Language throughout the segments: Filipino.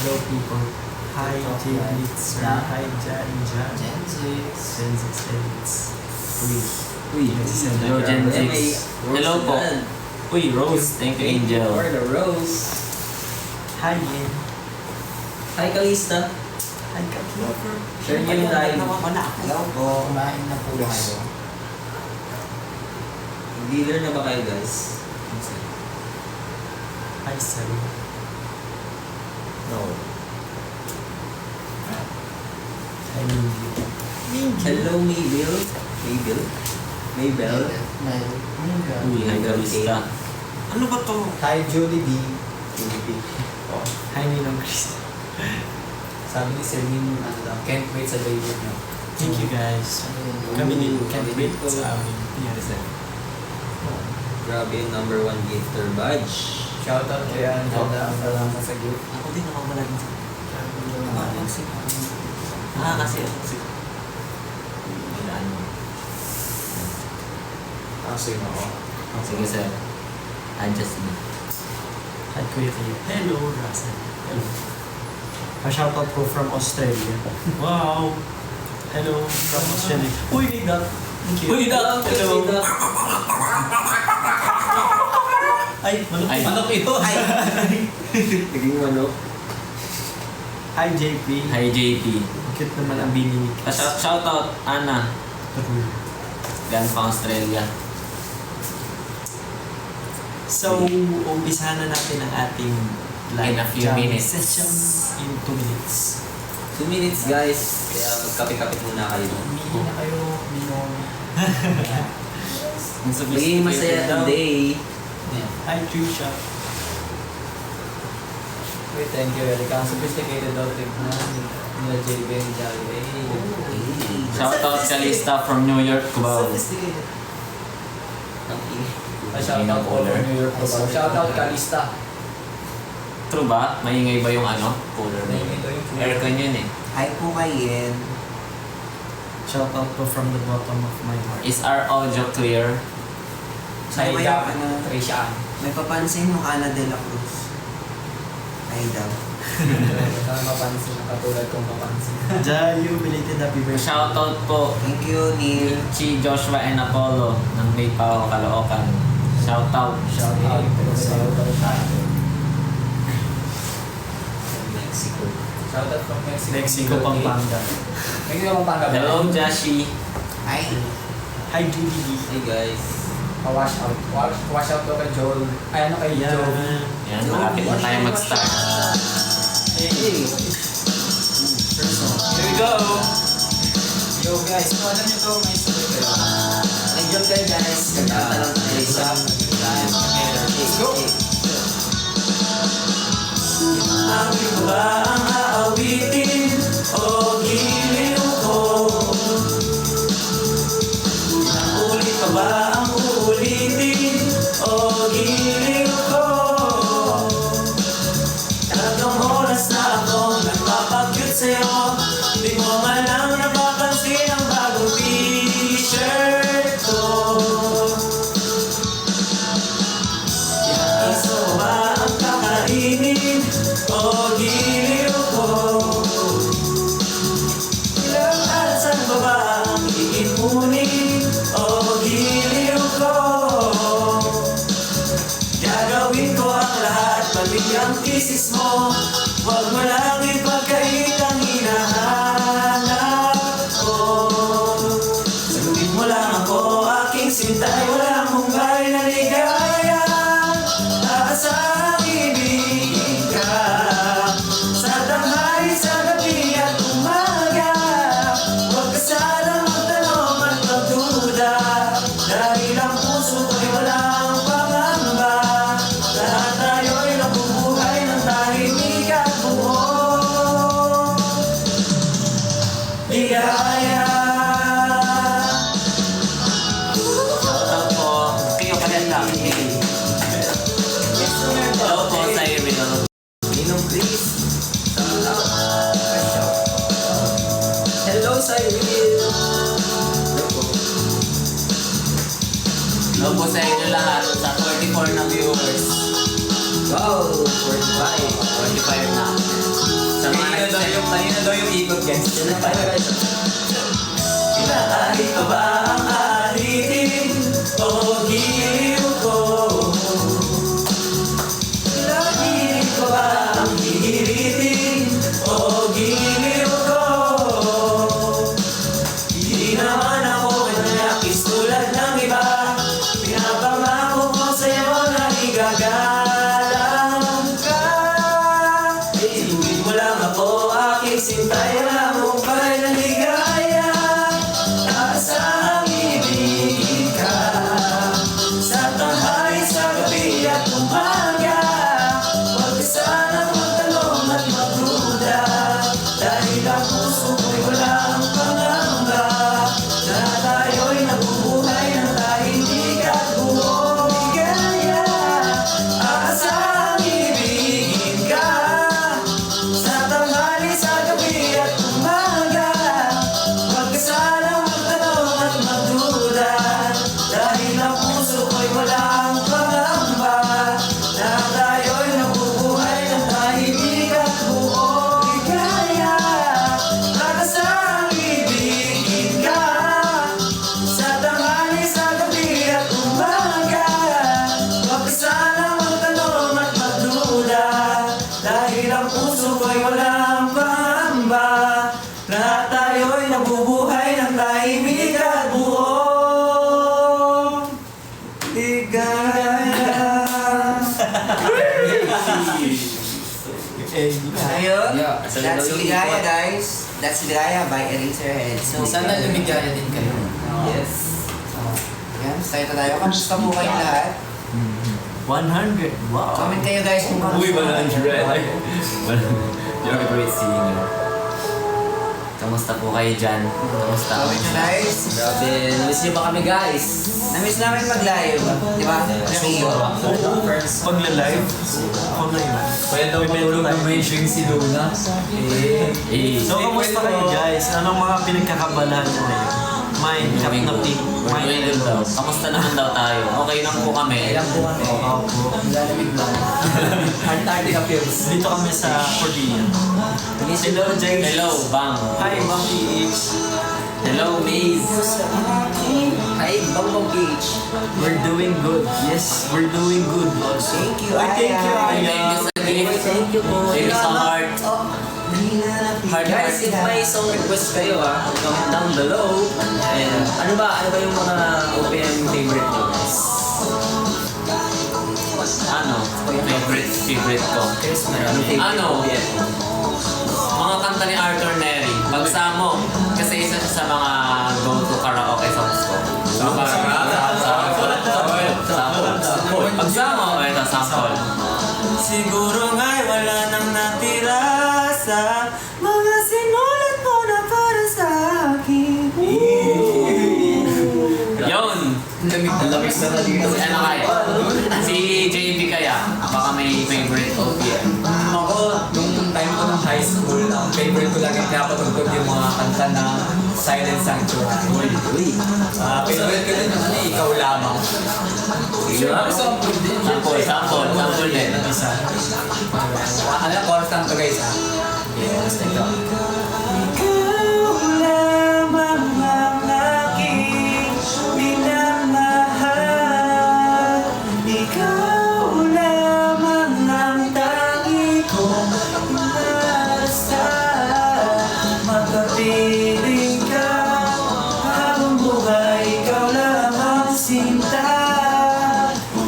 Hello people. Hi J-Blitz. Hi Jan. Gen6. Uy, Hello, Gen 6. Hello po. Uy, Rose. Thank you, Angel. For the Rose. Hi Yen. Hi, Kalista. Hi Katlover. Share niyo yung live. Hello po. Kumain na po kayo. Dealer na ba kayo, guys? Hi Sal. No. Hi Mindy. Hello, Maybell. Maybell. Uy, hi, Kalista. Ano ba to? Hi Julie B. Oh, hi Ninong Chris. Sabi ni Selmin, can't wait sa debut niyo. Thank you guys. Kami din can't wait sa amin. PSM. Grabe yung number 1 gifter badge. Shoutout kay Angela. Salamat sa gift. Ako din nakawala din sa... kasi ilan mo. Kasi ako. Sige, sir. Adjust mo. Hi Kuya Theo. Hello Russell. Hello. Shoutout po from Australia. Wow. Hello from Australia. Uy, Doc. Thank you. Uy, Doc! Hello. Ay, manok. Ay, Manok ito! Ay! Naging manok. Hi JP. Hi, JP. Cute naman ang bini ni Shoutout, Ana. Gan pang Australia. So, umpisahan na natin ang ating live In a few jamming minutes. session in 2 minutes. 2 minutes, guys. Kaya magkape-kape muna kayo. Hindi na kayo minong. Maging masaya today. Hi Trisha. Wait, thank you. Ang sophisticated daw tignan nila JB and Jolly. Shoutout, Kalista from New York, Cubao. Shoutout all from New York. Shoutout Kalista. True ba? Maingay ba yung ano? Cooler na yun? Ito yung Aircon yun eh. Hi po kay Yen. Shoutout po from the bottom of my heart. Is our audio clear? Sa Ano ba Ida, yung ano? Trisha. May papansin mo Ana de la Cruz. Ay daw. Saan mapansin? Katulad kong mapansin. Jayu, belated happy birthday. Shoutout po, Thank you, Neil. Michi, Joshua, and Apollo ng May Pao, Caloocan. Shoutout. Shoutout. Mexico. Shoutout from Mexico. Mexico, Pampanga. Mexico, Pampanga. Hello, Jashi. Hi. Hi Judy. Hey, guys. Wash out. Wash out to kay Joel. Ay, ano kay Joel? Yan, malapit na tayo mag-start. Hey! Here we go! Yo guys, kung alam nyo to, may sabi kayo. Enjoy kayo, guys. Kanta lang tayo isa. Let's go! Awi ko ba ang aawitin o giliw ko? Naulit pa ba ang uulitin o giliw ko? Tatlong oras na ako nagpapakyut sa'yo, di mo man lang napapansin ang bagong t-shirt ko. Iso ba ang kakainin o giliw ko? Ilang alasan ba ba ang iipunin o giliw ko? Gagawin ko ang lahat, pati ang kisis mo. Huwag mo lang ipagkait ang hinahanap ko. Sagutin mo lang ako, aking sintay, walang hunggay na ligaya. Aasang ibigin ka sa tanghali, sa gabi at umaga. Huwag ka sanang magtanong at magduda, dahil ang puso ko'y walang pangamba. Lahat tayo'y nabubuhay ng tahimik at buong ligaya. Shoutout po. Kayo kaya lang. Hello po sa Irene. Ninong Chris. Hello, Cyril. Hello po sa inyo lahat, sa 44 na viewers. Wow! 45 na. Sa mga Kanina daw yung ikot, guys. Pinahali ka ba ang alitin o giliw ko? Lagi ko ba ang hihilitin o giliw ko? Hindi naman ako kanyakis tulad ng iba. Pinapangako ko sa'yo na igagalang ka. Inuwi mo lang ako, aking sintay na mo pa'y naligaya. Asang ibigin ka sa tanghali, sa gabi at umaga. Huwag ka sanang magtanong at magduda, dahil ang puso ko'y walang pangamba na tayo'y nabubuhay ng tahimik at buong ligaya. Asang ibigin ka sa tanghali, sa gabi at umaga. Huwag ka sanang magtanong at magduda, dahil ang puso ko'y walang pangamba na tayo'y nabubuhay ng tahimik at buong ligaya. Asang ibigin ka sa tanghali, sa gabi at umaga. Huwag ka sanang magtanong at magduda, dahil ang puso ko'y walang pangamba na tayo'y nabubuhay ng tahimik at buong ligaya. Ayun. Yeah. That's Ligaya, guys. That's Ligaya by Eraserhead. So, Sana lumigaya din kayo. yes. So, yan. Start na tayo. Kamusta mo kayo lahat? 100. Wow. Comment kayo, guys, kung Uy, kamusta. 100. Great seeing you. Kamusta po kayo dyan? Kamusta? Comment nyo, guys. Grabe, namiss niyo ba kami guys? Namiss namin mag-live. Di ba? Kasi Pagla-live, ako na yun. Kaya daw matulog ng mainstream si Luna. So, kamusta kayo guys? Anong mga pinagkakabalahan nyo ngayon? Mind, cap na pick. Mind Mind, daw. Kamusta naman daw tayo? Okay lang po kami. Kailan po kami? Opo. Lalamig lang. Antarctica feels. Dito kami sa Korea. Hello, James. Hello, Bang. Hi, Bang PH. Hello, Maze. Hi, Bang Beach. We're doing good. Yes, we're doing good also. Thank you, Ay, thank you, Aya. Thank you sa gift. Thank you po. Thank you sa heart. Heart, Guys, if may song request kayo comment down below. And ano ba yung mga OPM favorite nyo guys? Ano? Favorite ko? Ano? Mga kanta ni Arthur Neri. Pagsamo. Kasi isa siya sa mga go-to karaoke songs ko. Sample. Pagsamo. Ito, sample. Siguro nga'y wala nang natira sa mga sinulat mo na para sa akin. Yun! Lamig na dito. Si ano kaya? Si JB kaya? Baka may favorite OPM. Ako, nung time ko ng high school, ang favorite ko lagi pinapatugtog yung mga kanta ng Silent Sanctuary. Favorite ko din yung Ikaw Lamang. Sample din. Sample din. Ano, chorus lang to guys ha? Yes, ito. Ikaw lamang ang aking minamahal. Ikaw lamang ang tangi kong inasal. Magkapiling ka habang buhay, ikaw lamang sinta.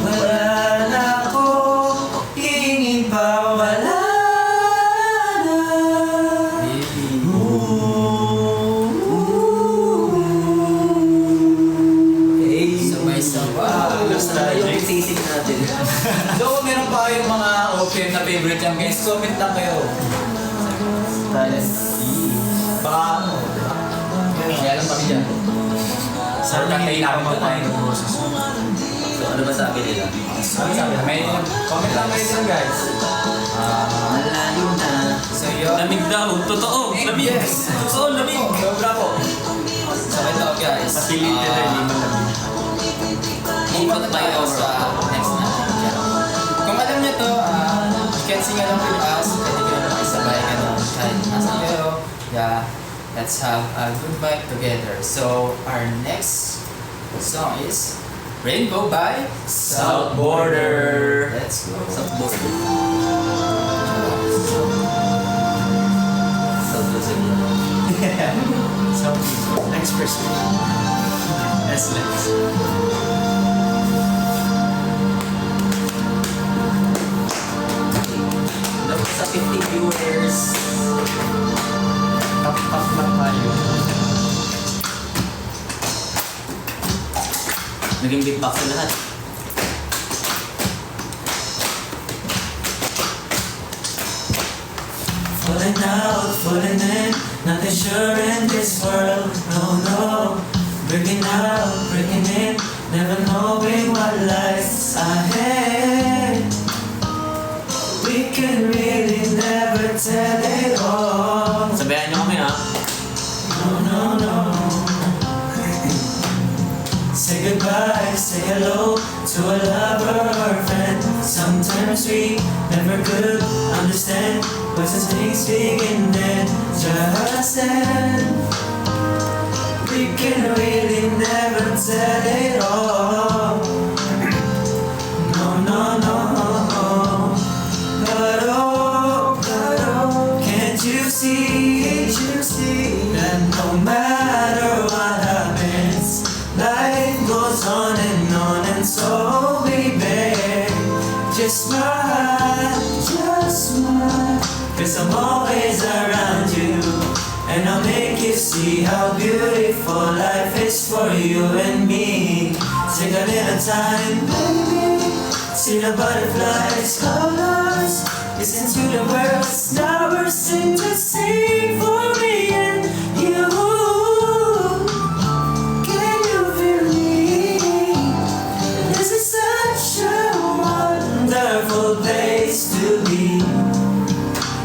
Wala na akong hingin pa, wala na. So may Yung sisig natin. So meron pa kayong mga OPM na favorite yan guys, comment lang kayo. Baka kaya lang kami dyan. Sana hindi ka mapain ng boses mo. So ano ba sabi nila? Sabi may comment lang kayo dyan guys. Malalim na. So yun. Lamig daw. Totoo. Lamig. Yes. Totoo, lamig. Sobra po. So ito guys. Pati literally malamig. Ikot tayo sa next natin. Kung alam niyo to, Nasa kayo. Yeah, let's have a good vibe together. So, our next song is Rainbow by South Border. Let's go. South Border. So, next person. S-Lex. Dapat sa 50 viewers. Tap-tap lang tayo. Naging beatbox na lahat. Falling out, falling in, nothing sure in this world. No, no. Breaking out, breaking in, never knowing what lies ahead. We can really never tell it all. Sabayan niyo kami ha. No, no, no. Say goodbye, say hello to a lover or a friend. Sometimes we never could understand why such things begin and just end. We can really never tell it all. No, no, no. But oh, can't you see that no matter what happens, life goes on, and so baby, just smile, cause I'm always around you, and I'll make you see how beautiful life is for you and me. Take a little time, baby, see the butterflies, colors, listen to the birds, now we're sing to sing for me and you. Can you feel me? This is such a wonderful place to be.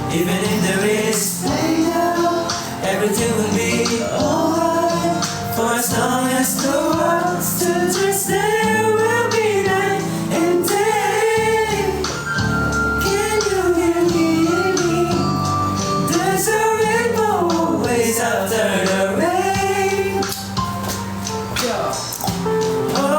Even if there is pain now, everything will be alright. For as long as the world still turns, there will be night and day. Can you hear me? There's a rainbow always after the rain. Oh,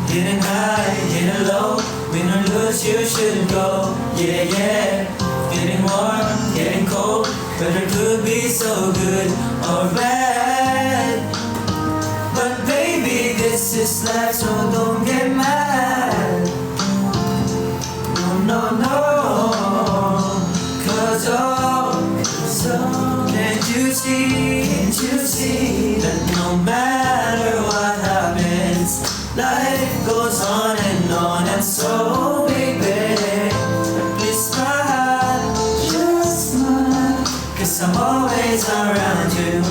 getting high, getting low, win or lose, you should go. Yeah, yeah, getting warm, getting cold, whether it could be so good or bad. But baby, this is life, so don't get mad. No, no, no. Cause can't you see that no matter what happens, life goes on, and so baby, please smile, just smile, cause I'm always around you,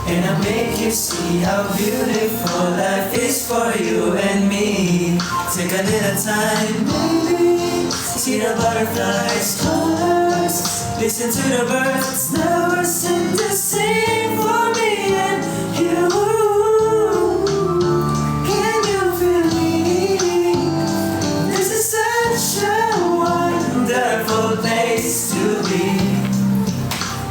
and I make you see how beautiful life is for you and me. Take a little time, baby, see the butterflies, colors, listen to the birds, now we're sing to sing for me and you. Can you feel me? This is such a wonderful place to be.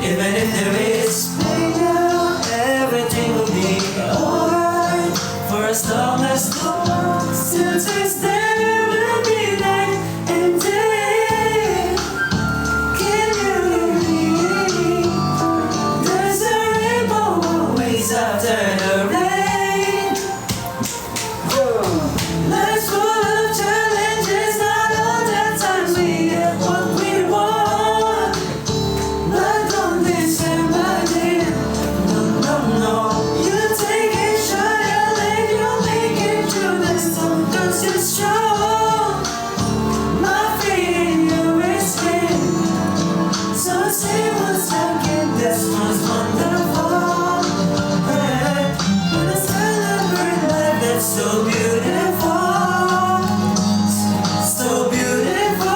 Even if there is pain now, everything will be alright. For as long as the world still turns, there will be night and day. Can you hear me? There's a rainbow always after the rain. Life's full of challenges, not all the time we get what we want. But don't listen, my dear. No, no, no. You take it, shut your leg, you'll make it through this storm, cause you're strong. My feet in your skin. So say what's happening, this was wonderful. Hey, when I celebrate life, that's so beautiful. So beautiful.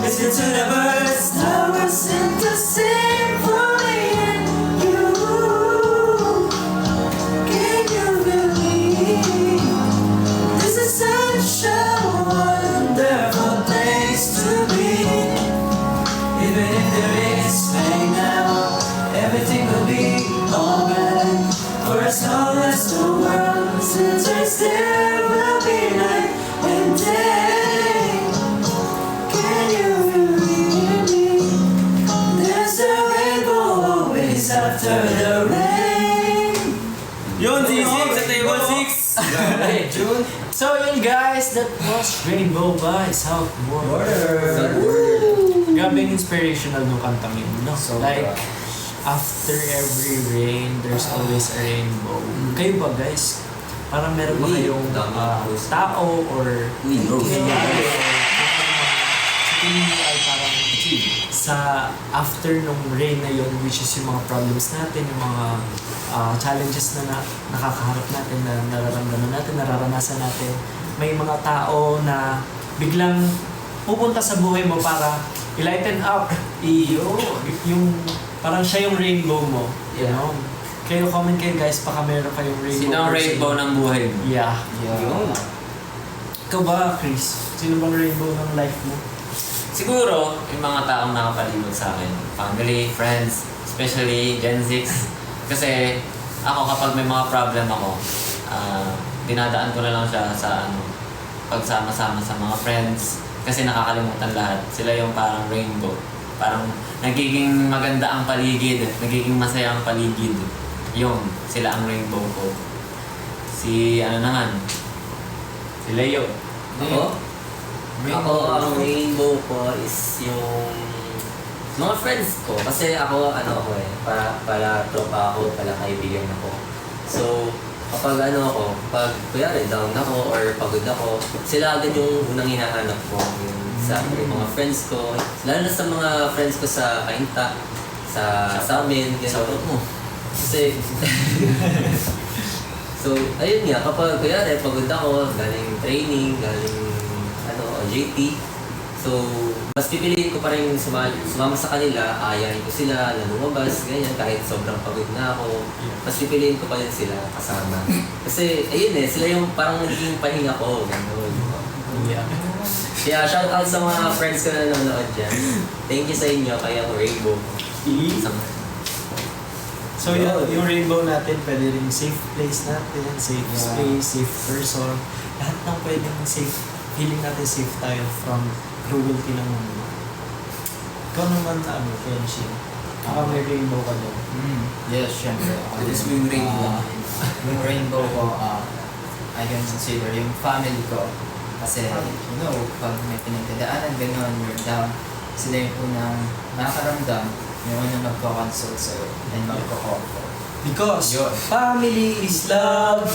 Listen to the birds, now we're sent to sing for me and you. Can you there is pain now. Everything will be alright. For as long as the world still turns, there will be night and day. Can you really hear me? There's a rainbow always after the rain. Yun, C6 sa table 6. June. So yun guys, that was Rainbow by South Border. Grabe yung inspirational nung kantang yun, no? Like, after every rain, there's always a rainbow. Kayo ba guys? Parang meron ba kayong tao or nangyari? Sa tingin mo ay parang sa after nung rain na yun, which is yung mga problems natin, yung mga challenges na nakakaharap natin, na nararamdaman natin, nararanasan natin, may mga tao na biglang pupunta sa buhay mo para i-lighten up, yung parang siya yung rainbow mo, you know? Kayo, comment kayo guys, baka meron kayong rainbow. Sino ang person. rainbow ng buhay mo? Yeah. Yun. Ikaw ba, Chris? Sino bang rainbow ng life mo? Siguro, yung mga taong nakapalibot sa akin. Family, friends, especially Gen Z. Kasi ako kapag may mga problem ako, dinadaan ko na lang siya sa pagsama-sama sa mga friends. Kasi nakakalimutan lahat. Sila yung parang rainbow. Parang nagiging maganda ang paligid, nagiging masaya ang paligid. Yung, sila ang rainbow ko. Si naman? Si Leo. Ako, ang rainbow ko is yung mga friends ko. Kasi ako, para tropa ako, pala kaibigan ako. So, kapag pag kuyari down ako or pagod ako, sila agad yung unang hinahanap ko. Yung sa mga friends ko, lalo na sa mga friends ko sa Kainta, sa amin, gano'n mo. Kasi, so, ayun nga, kapag kuyari, pagod ako, galing training, galing JT. So, mas pipiliin ko pa rin sumama sa kanila, ayahin ko sila na lumabas, ganyan, kahit sobrang pagod na ako. Mas pipiliin ko pa rin sila kasama. Kasi, ayun sila yung parang naging pahinga ko, gano'n. Yeah. Kaya shout out sa mga friends ko na nanonood dyan. Thank you sa inyo, kaya Rainbow. So yung rainbow natin, pwede rin safe place natin, safe space, safe person. Lahat ng pwedeng safe, feeling natin safe tayo from cruelty ng mundo. Ikaw naman Kenshin. Baka may rainbow ka doon. Yes, syempre. This yung rainbow. Yung rainbow ko, I can consider yung family ko. Kasi, pag may pinagdadaanan, gano'n, you're down, sila yung unang nakakaramdam, yung unang magko-consult sa'yo, and magko-comfort. Because Yun. family is love.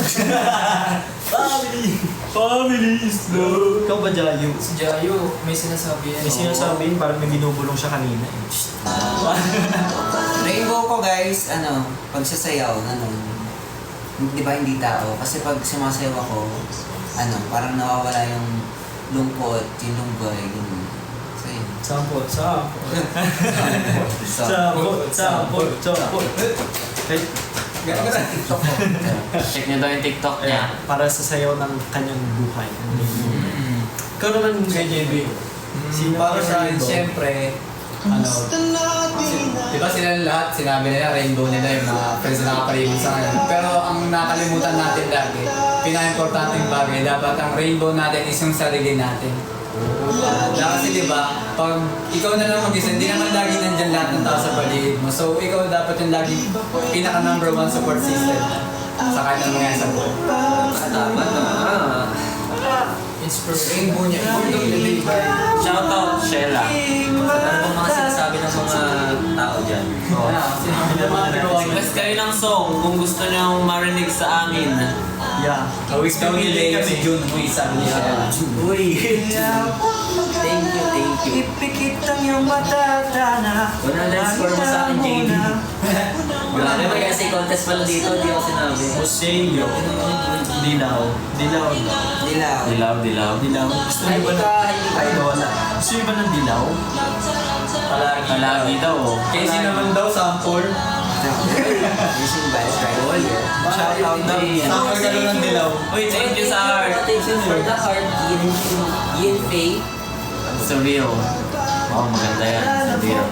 Family is love. Ikaw ba, Jayo? Si Jayo, may sinasabi yan. May sinasabi yun, parang may binubulong siya kanina. Rainbow ko guys, pagsasayaw, di ba hindi tao? Kasi pag sumasayaw ako, parang nawawala yung lungkot, yung lunggay, ganun. So yun. Sampot. Okay. Check niyo daw yung TikTok niya. Para sa sayaw ng kanyang buhay. Ikaw naman kay JB. Sino Para ang sa akin, rainbow? syempre, diba sila lahat, sinabi nila rainbow nila yung mga friends na nakapalibot sa kanila. Pero ang nakalimutan natin lagi, pinaka-importanting bagay, dapat ang rainbow natin is yung sarili natin. Kasi diba, pag ikaw na lang mag-isa, hindi naman lagi nandyan lahat ng tao sa paligid mo. So ikaw dapat yung lagi pinaka-number 1 support system sa kahit anong mangyayari sa buhay. Tama na. Rainbow niya, deliver. Shoutout, Sheila. Ano bang mga sinasabi ng mga tao dyan? Request kayo ng song kung gusto nyo marinig sa amin. Yeah. Kawis kami Leo si June, sabi niya. Uy. Thank you. Ipikit ang iyong mata, Dana. 100 score mo sa akin, JD. Grabe, may essay contest pala dito, di ako sinabi. Museo. Dilaw. Gusto Ay, niyo ba ika, Ay, wala. Gusto niyo ba ng dilaw? Palagi daw. Casey naman daw, sample. Using vibes right here. Shoutout daw. Sample ka lang ng dilaw. Uy, thank you sa heart. Thank you for the heart, Yin Fei. Surreal. Oh, maganda yan. Hindi yan.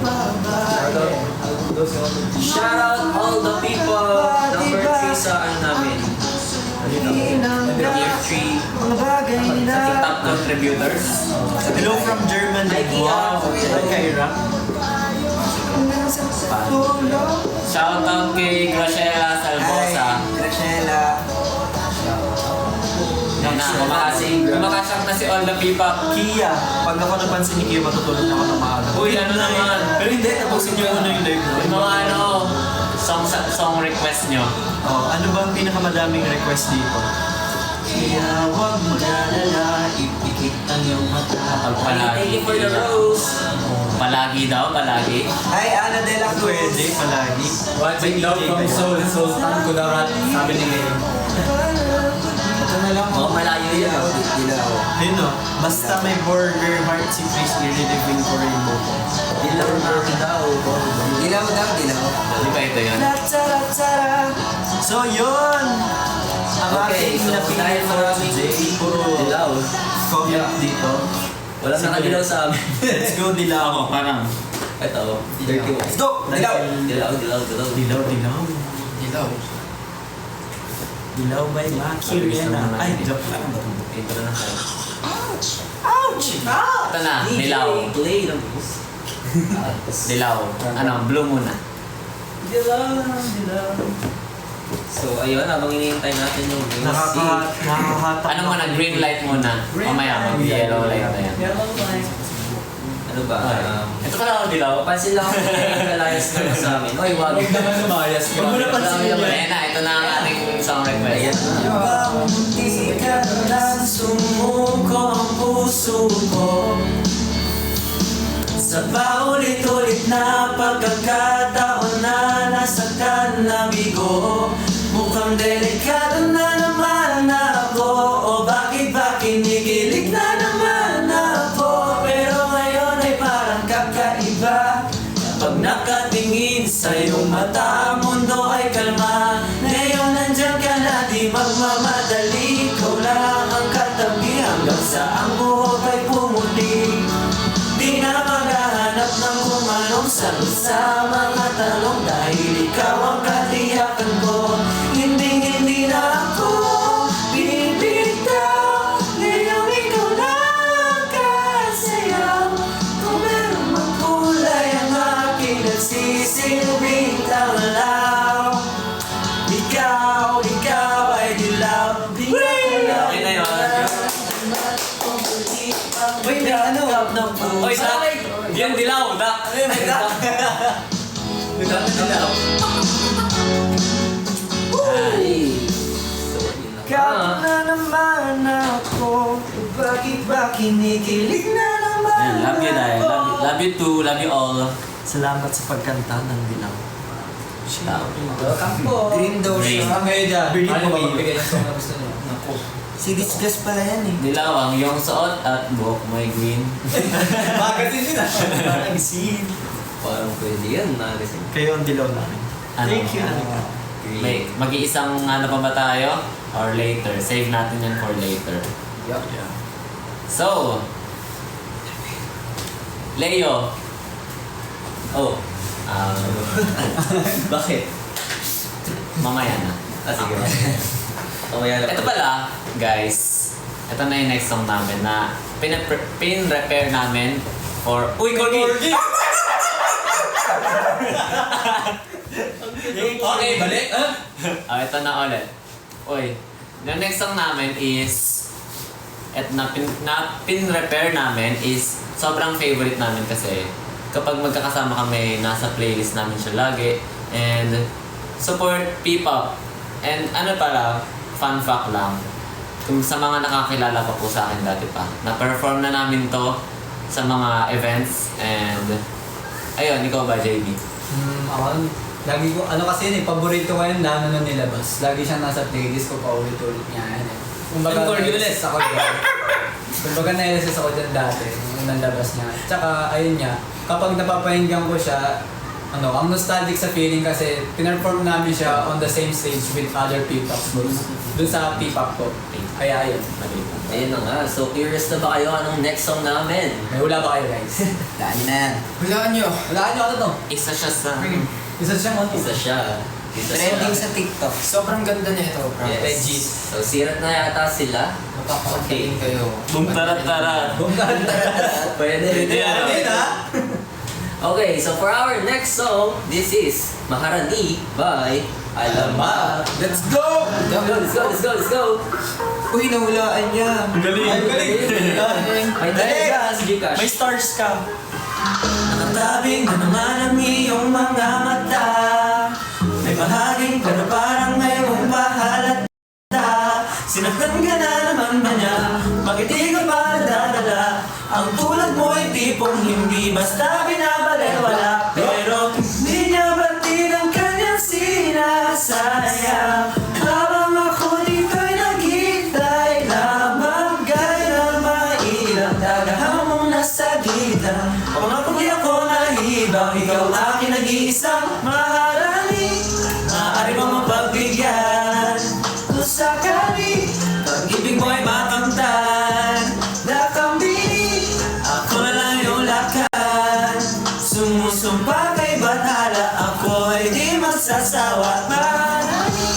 Shout out all the people. Number 3 sa ano namin. Year 3. Sa top contributors. Hello from Germany. Wow. Kaira. Shout out kay Graciela Salvosa. Graciela. Yan na, kumakasyak na si all the people. Kia. Pag ako napansin ni Kia, matutulog na ako ng maaga. Uy, ano naman? Pero hindi, tapusin niyo muna yung live mo. Yung mga ano, song request nyo. Oh, ano ba ang pinakamadaming request dito? Kaya huwag mag-alala, ipikit ang iyong mata. Palagi. Palagi daw, palagi. Hi, Ana de la Cruz. Pwede, palagi. Watching Love from Soul, Sultan Kudarat, sabi ni Leo. Ito na lang. Oh, malayo yan. Dilaw. Ayun o, basta may burger heart si Chris, i-redefine ko rainbow ko. Dilaw daw. Dilaw daw, dilaw. Di ba ito yun? So yun! Ang Okay, aking so napili dahil for maraming today, puro dilaw. comment dito. Wala Sige. nakadilaw sa amin. Let's go dilaw. Ako, parang. Ito, dirty one. Let's go! Dilaw! Dilaw. Dilaw, dilaw. Dilaw. Dilaw by Maki Rihanna. Ay, joke lang. Intro na tayo. Ouch! Ito na, dilaw. Play ng Dilaw. Ano, blue muna. So, ayun, habang iniintay natin yung green Nakakahatak. Ano muna, green light muna. Mamaya, mag-yellow light na yan. Ano ba? Ito pala ako dilaw. Pansin lang kung may kalayas naman sa amin. Oy, wag. Huwag naman lumayas. Huwag mo na pansinin yan. Ayan na, ito na ang ating song request. Ayan na. Bang di ka lang sumuko ang puso ko sa paulit-ulit na pagkakataon na nasaktan na bigo. Mukhang delikado na naman ako, o bakit ba kinikilig na naman ako? Pero ngayon ay parang kakaiba. Pag nakatingin sa iyong mata, ang mundo ay kalma. Ngayon nandyan ka na, di magmamadali. Ikaw lang ang katabi hanggang sa ang buhok ay pumuti. Di na maghahanap ng kung anong sagot sa mga tanong, dahil ikaw ang katiyakan ko. Hindi na ako bibitaw. Ngayong ikaw lang kasayaw. Kung meron mang kulay ang aking nagsisilbing tanglaw. Ikaw ay dilaw. Okay na yun. Wait, may ano? Oy, sa yung dilaw, dak. Ikaw na naman ako, bakit ba kinikilig na naman Love you, Day. Love you too. Love you all. Salamat sa pagkanta ng dilaw. Welcome po. Green daw Green. siya. Ngayon dyan. Green Ano ba wave. magbigay ng song na gusto niyo? Naku. Si Disgust pala yan eh. Dilaw ang iyong suot at buhok mo'y green. Magasin yun ah. Magazine. Parang pwede yan. Nagasin. Kayo ang dilaw namin. Ano? Thank you, Anika. May mag-iisang ano pa ba tayo? Or later? Save natin yan for later. Yeah. So, Leo. Oh. Bakit? Mamaya na. Sige. Mamaya na. Ito pala, guys. Ito na yung next song namin na pin-repair namin for... Uy, Corgi! Okay, balik. Ito na ulit. Uy, yung next song namin is... pin-repair namin is sobrang favorite namin kasi kapag magkakasama kami, nasa playlist namin siya lagi. And support P-pop. And ano pala, fun fact lang, kung sa mga nakakilala pa po sa akin dati pa, na-perform na namin to sa mga events. And ayun, ikaw ba, JB? Ako, lagi ko, ano kasi yun eh, paborito ko yun na ano nilabas. Lagi siyang nasa playlist ko pa ulit-ulit niya yan eh. Yung Coriolis. ako dyan. Kumbaga na-LSS ako dyan dati, nung nalabas niya. Tsaka, ayun niya, kapag napapahinggan ko siya, ang nostalgic sa feeling kasi pinerform namin siya on the same stage with other P-pop groups. Dun sa P-pop ko. Kaya ayun. Mali. Ayun na nga. So, curious na ba kayo anong next song namin? May hula ba kayo guys? Daan na yan. Hulaan nyo. Hulaan nyo ano to? Isa siya sa... Isa siyang ano? Isa siya. Isa Trending siya. sa TikTok. Sobrang ganda nito, bro. Yes. Legit. So, sirat na yata sila. Mapapakain kayo. Boom tarat-tarat. Pwede. Pwede yan. Ayun ha? Okay, so for our next song, this is Maharani by Alamat. Let's go! Let's go! Uy, nahulaan niya. Galing. Ay, galing! May talaga, Gcash. May stars ka. Nakatabing na naman ang iyong mga mata. May bahaging ka na parang ngayong pahalata. Sinaktan ka na naman ba niya? Bakit di ka pa nadadala? Ang tulad mo ay tipong hindi basta binabalewala. Pero di niya batid ang kanyang sinasayang. Habang ako dito'y naghintay lamang. Gaya ng mailang tagahamong nasa gitna. Kung ako di ako nahibang, ikaw aking nag-iisang maharani. Maaari mo mapagbigyan kung sakali pag-ibig mo'y makamtan. Nakambini, ako na lang yung lakan. Sumusumpa kay bathala, ako ay di magsasawa. Maharani,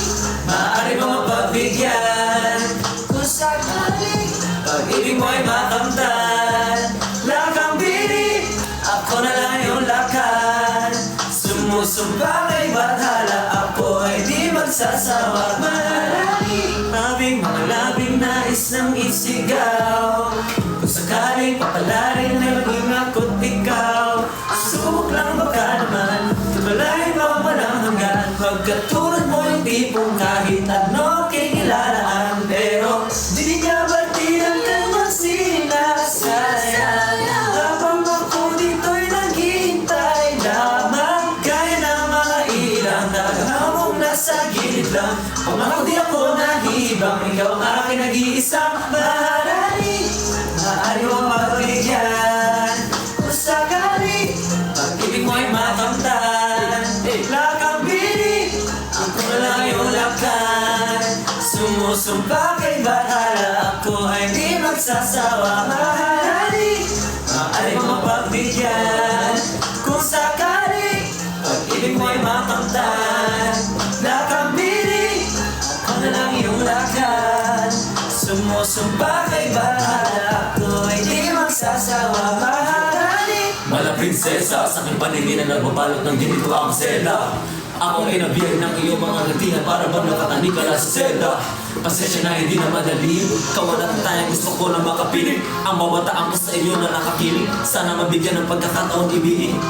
maaari mo mapagbigyan kung sakali pag-ibig mo'y makamtan. Nakambini, ako na lang yung lakan. Sumusumpa kay bathala, ako ay di magsasawa. Maharani, mabing mga labing nais ng isigaw. Kung sakaling papalarin na maging ako't ikaw, subok lang baka naman, tumalay pa walang hanggan. Pagkatulad mo yung tipong kahit ano kikilalaan. Pero di niya batid ang kanyang sinasayang. Habang ako dito'y naghintay lamang. Gaya ng mga ilang tagahamong nasa gilid lang. Kung ako di ako nahibang, ikaw ang aking nag-iisang maharani. Maaari mo magbigyan kung sakali pag-ibig mo'y makamtan. Lakambini, ako na lang yung lakan. Sumusumpa kay bathala, ako ay di magsasawa. Maharani, maaari mo mapagbigyan kung sakali pag-ibig mo'y makamtan. Lakambini, ako na lang yung lakan. Sumusumpa kay bathala, ako ay di magsasawa. Maharani, mala prinsesa, sa aking paningin na nagbabalot ng ginito ang sela. Ako ay nabiyag ng iyong mga ngatihan para bang nakatanig ka na sa selda. Pasensya na hindi na madali, kawalan tayo gusto ko lang makapiling. Ang babataan ko sa iyo na nakakiling, sana mabigyan ng pagkakataon ibigin.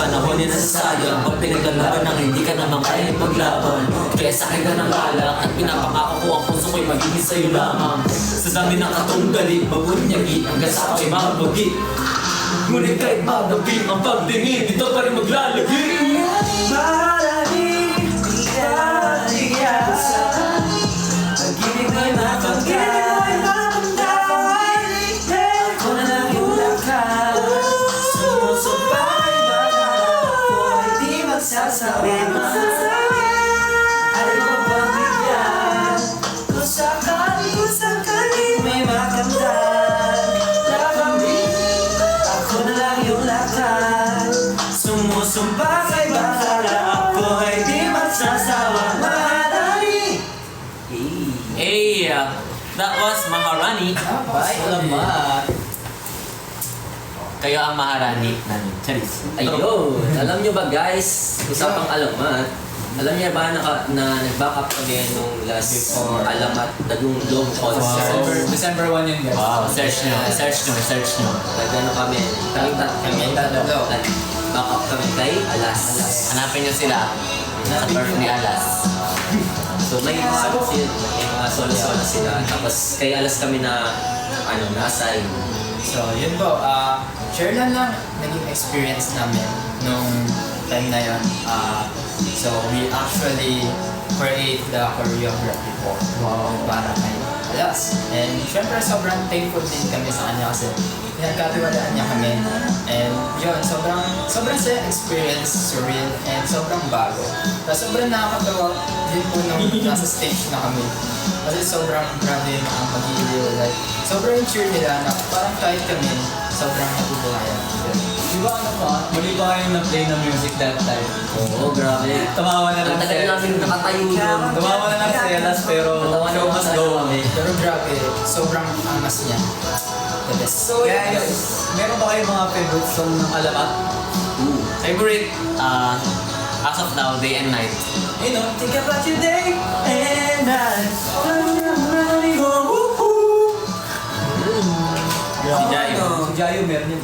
Panahon niya nasasayang, pag pinaglalaban ng hindi ka naman kaya paglaban. Kaya sa akin ka ng balak at pinapangako ko ang puso ko'y magiging sa'yo lamang. Sa dami ng katunggali, mabunyagi hanggang sa ako'y mabagi. Ngunit kahit mabagi ang pagtingin, dito pa rin maglalagi. Maharani, di ka pag-ibig mo'y makamtan. Ako na lang yung lakan. Sumusumpa kay bathala, ako ay di magsasawa. Ay mo pagbigyan kung sakali may makamtan. Nakambini, ako na lang yung lakan. Sumusumpa kay bathala, ako ay di magsasawa. Maharani. Hey, that was Maharani. Ay, alamat. Kayo ang Maharani namin. Charis. Ayun! Alam nyo ba guys, usapang alamat, alam niya ba na nag-back up kami nung last alamat, naging long concert. December 1 yun guys. Wow, search nyo. Nag-ano kami, kami tatlo. back up kami kay Alas. Hanapin nyo sila sa birth ni Alas. So may mga solo-solo sila. Tapos kay Alas kami na na-assign. So, yun po. Share lang naging experience namin nung time na yun. So, we actually create the choreography po. Wow. Para kay Alas. And syempre sobrang thankful din kami sa kanya kasi pinagkatiwalaan niya kami. And yun, sobrang saya experience, surreal, and sobrang bago. Tapos sobrang nakakatawa din po nung nasa stage na kami. Kasi sobrang grabe ang pag-iiliw. Like, sobrang cheer nila na parang kahit kami, sobrang natutuhayan. Di ba ano pa? Muli ba kayong na-play ng music that time? Oo, grabe. Tumawa na Ang lang tagal si namin nakatayo doon. Tumawa na lang si Elas pero show must go. Pero grabe, sobrang angas niya. The best. So guys, meron ba kayong mga favorite song ng Alamat? Favorite, as of now, Day and Night. You know, think about your day and night. Si Jayo. Si Jayo meron yun.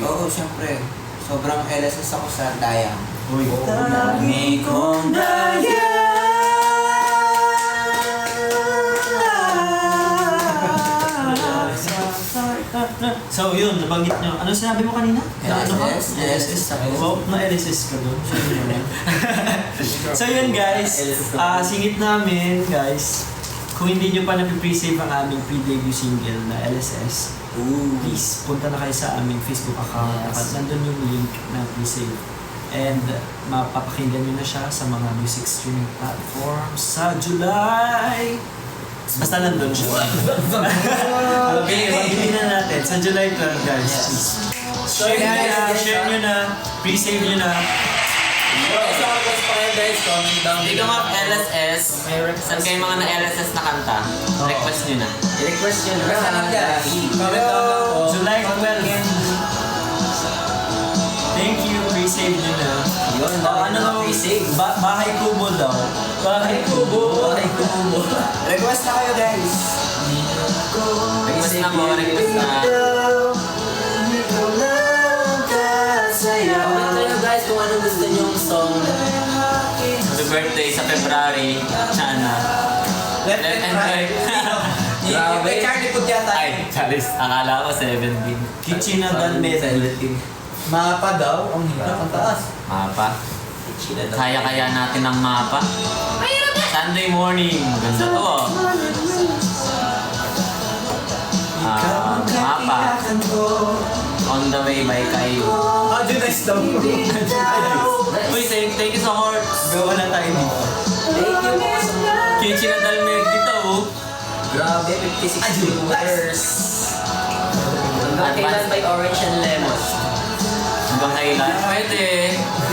Oo, syempre. Sobrang LSS ako sa Dayang. Lagi kong daya. So yun, nabanggit nyo. Ano sinabi mo kanina? Ano ka? LSS? LSS ako. Wow, na-LSS ka doon. So yun guys, singit namin guys. Kung hindi nyo pa napipresave ang aming pre-debut single na LSS, please punta na kayo sa aming Facebook account. At nandun yung link na pre-save. And mapapakinggan nyo na siya sa mga music streaming platforms sa July. Basta nandun siya. Hindi na natin. Sa July 12 guys. Share nyo na. Pre-save nyo na. Speaking of LSS, saan kayo mga na-LSS na kanta? Request nyo na. I-request nyo na. July 12. Thank you. Pre-save nyo na. Yun, Ano daw? pre-save. Bahay Kubo daw. Bahay Kubo. Bahay Kubo. Request na kayo guys. Request na mo, request na. Comment kayo guys kung ano gusto nyong song. Happy birthday sa February. Sana. Left and right. Grabe. May Charlie Put yata. Ay, Charis. Akala ko 17. Kitchen na Medal. Mapa daw, ang hirap, ang taas. Mapa. Kaya natin ang mapa. Sunday morning. Ganda to oh. Mapa. On the way by kayo. Ah, nice daw. Uy, thank you sa heart. Gawa na tayo dito. Thank you po sa mga. Kitchen na Dalmed dito oh. Grabe, 56 viewers. Hanggang kailan by Orange and Lemon? Hanggang kailan? Pwede.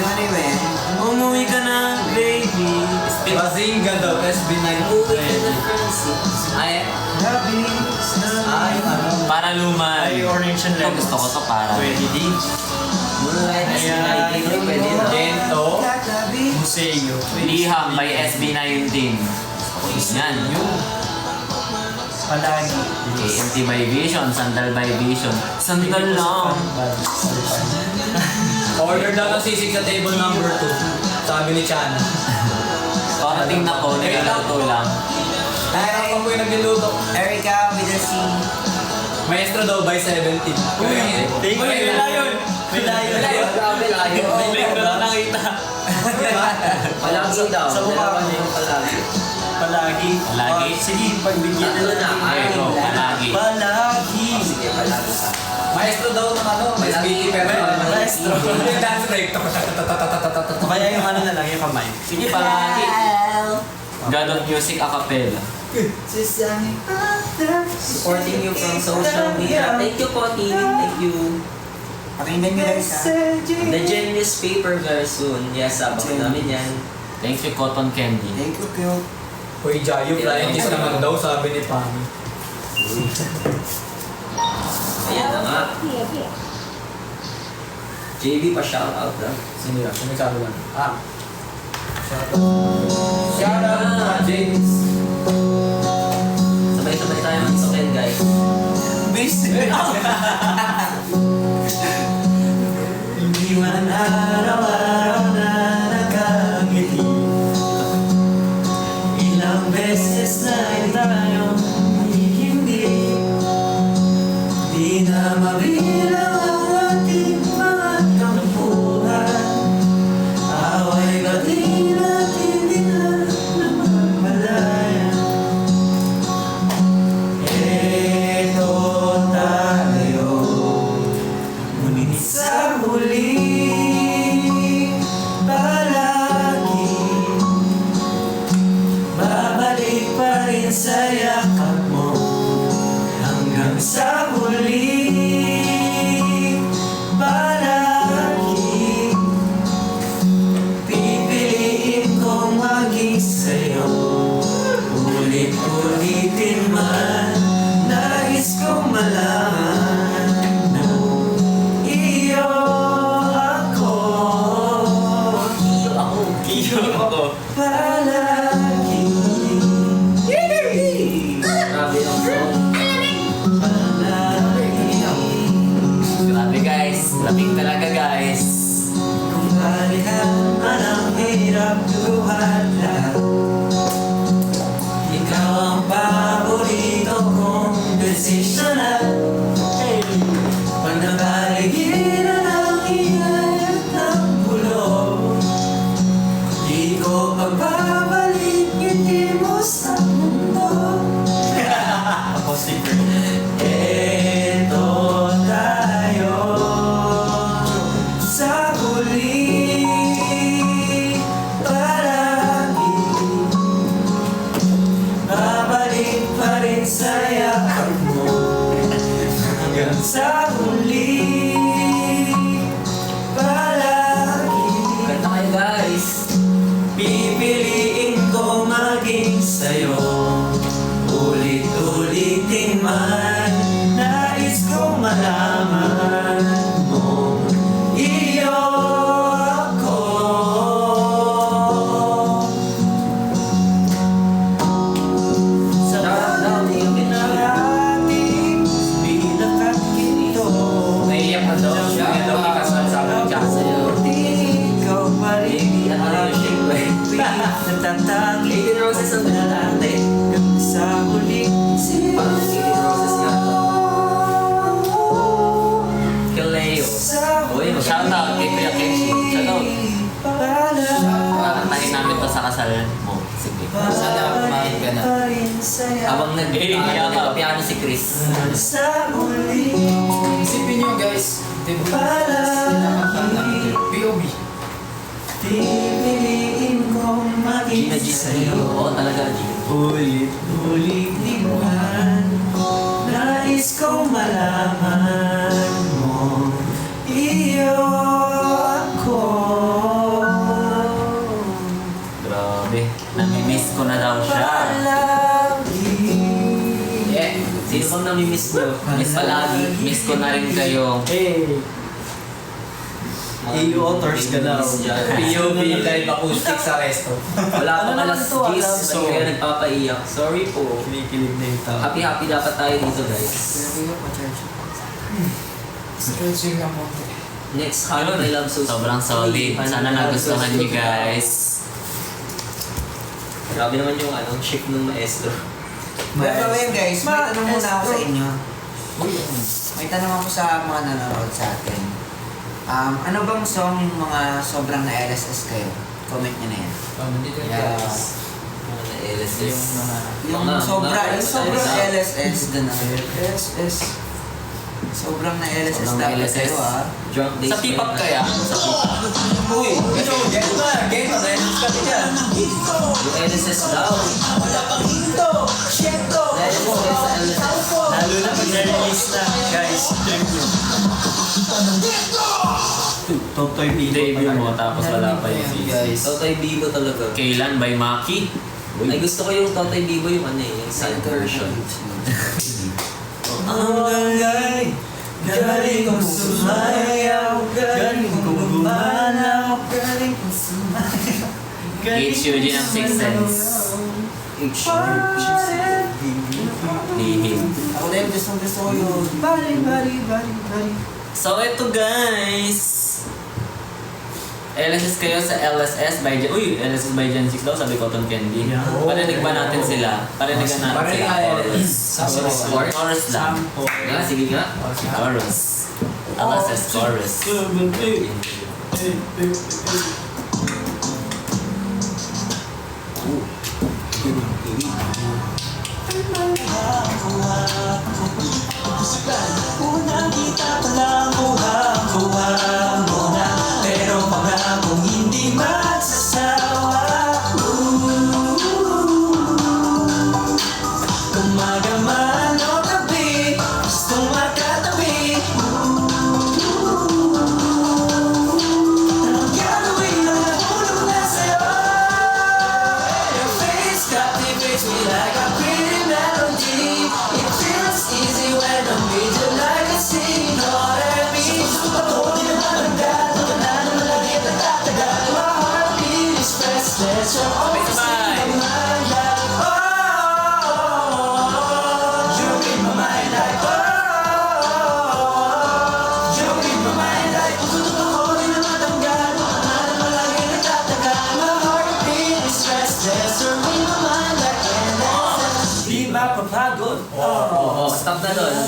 Anyway, Umuwi ka na, baby. Bazinga daw, SB19. Uwi ka na, Francie. Ay, Ay, ano? para luma. Ay, orange and Ito, lemon. gusto ko to para. Pwede din. Moonlight SB19, pwede na. Gento. Museo. Liham by SB19. Yan. Palagi. KMT by Vision, Sandal by Vision. Sandal lang. Order daw ng sisig sa table number 2. Sabi ni Chan. Parating na ko, nilalato lang. Nahirap pa po yung nagluluto. Erica with a C. Maestro daw by 17. Thank you. May layon. May layon. Grabe layo. May ko lang nakita. Palagi daw. Sa mukha Dalawa ko. yung palagi. Palagi. Palagi. Sige, pagbigyan na Tatlo na. natin. Ay, go, palagi. Palagi. Sige, palagi ka. Maestro daw ng ano, may speedy pero Maestro. yung dance break. Kaya yung ano na lang, yung kamay. Sige, palagi. God of Music a cappella. Supporting you from social media. Thank you po, team. Thank you. Pakinggan nyo guys ha. The Genius Paper very soon. Yes, abangan namin yan. Thank you, Cotton Candy. Thank you, Kyo. Uy, Jayo, flying kiss naman daw, sabi ni Pami. Ayan na nga. JB pa shout out daw. Sino yan? Sino sabi lang? Shout out mga James. Sabay-sabay tayo magsukin, guys. Hindi man araw-araw na nakangiti. Ilang beses na tayo hindi. Di na mabilang ang ating mga kampuhan. Away bati natin di na namamalayan. Lamig talaga guys. Kung balikan man ang hirap luhat lahat, ikaw ang paborito kong desisyonan. Pag nabaligiran ang ingay at ng bulong, di ko pagbabalik ngiti mo sa mundo. Eto tayo sa huli, palagi babalik pa rin sa yakap mo hanggang sa huli, palagi Kanta kayo guys. pipiliin ko maging sa'yo. Ulit-ulitin man, nais kong malaman mo, iyo ako. Sa daming nating bilang at ginto, Naiiyak na daw siya. Kaya daw ikasal sa akin siya sa'yo. ikaw pa rin ang natatangi 18 Roses ang pinalante. sa huling Parang 18 Roses nga to. Kaleo. Uy, Shoutout kay Kuya Kenshi. Shoutout. Kantahin namin to sa kasal mo. Sige. Sana kumain ka na. Habang nagpapiano si Chris. Sa huling Isipin nyo guys, debut pinakakanta ng POV. pipiliin kong maging Gina G sa'yo. Oo, talaga G. Ulit-ulitin man, nais kong malaman mo, iyo ako. Grabe. Namimiss ko na daw siya. Palagi. Yeah. Sino bang namimiss nyo? Miss palagi. Miss ko na rin kayo. EU authors ka daw. POV live acoustic sa resto. Wala Ano pang naman alas to, 10, alam so ko. kaya nagpapaiyak. Sorry po. Kinikilig na yung tao. Happy dapat tayo dito guys. Sinabi ko pa charge. Stretching lang mo. Next, Heart I Love So Sobrang solid. Sana nagustuhan niyo guys. Grabe naman yung shift ng maestro. Pero yun guys, may tanong muna ako sa inyo. May tanong ako sa mga nanonood sa atin. Ano bang song yung mga sobrang na-LSS kayo? Comment nyo na yan. Dito Yeah. guys. Mga LSS. Yung mga... Yung Mga- sobrang mga- LSS, gano'n. LSS. Sobrang na-LSS Sobrang dapat LSS. kayo Drunk Days. Sa P-pop kaya? Sa P-pop. Uy, ito, get na. Get na. Dahil kami dyan. Yung LSS daw. LSS sa LSS. Lalo na pag na-release na, guys. Check nyo. Totoy Bibo. Debut mo tapos wala pa yung Ayan, season. guys. Totoy Bibo talaga. Kailan by Maki? Ay gusto ko yung Totoy Bibo yung yung side version. Ang galing, galing kong sumayaw, galing kong gumalaw, galing kong sumayaw. H. Eugene ang Sixth Sense. Lihim. Ako din, gusto ko yun. Bali, bali, bali, bali. So ito guys. LSS kayo sa LSS by Gen... Uy, LSS by Gen 6 daw, sabi Cotton Candy. Yeah. Parinig ba natin sila? Parinigan natin Parinig sila. nga, Chorus. Chorus. Chorus lang. Nga, sige nga. Chorus. LSS chorus. Unang kita pa lang, buha mo na, pero pangakong hindi magsasawa. Umaga man o gabi, gustong makatabi. Anong gagawin ang nahulog na sa'yo? Your face captivates me like a pretty melody. It feels easy when I'm with you like a sea.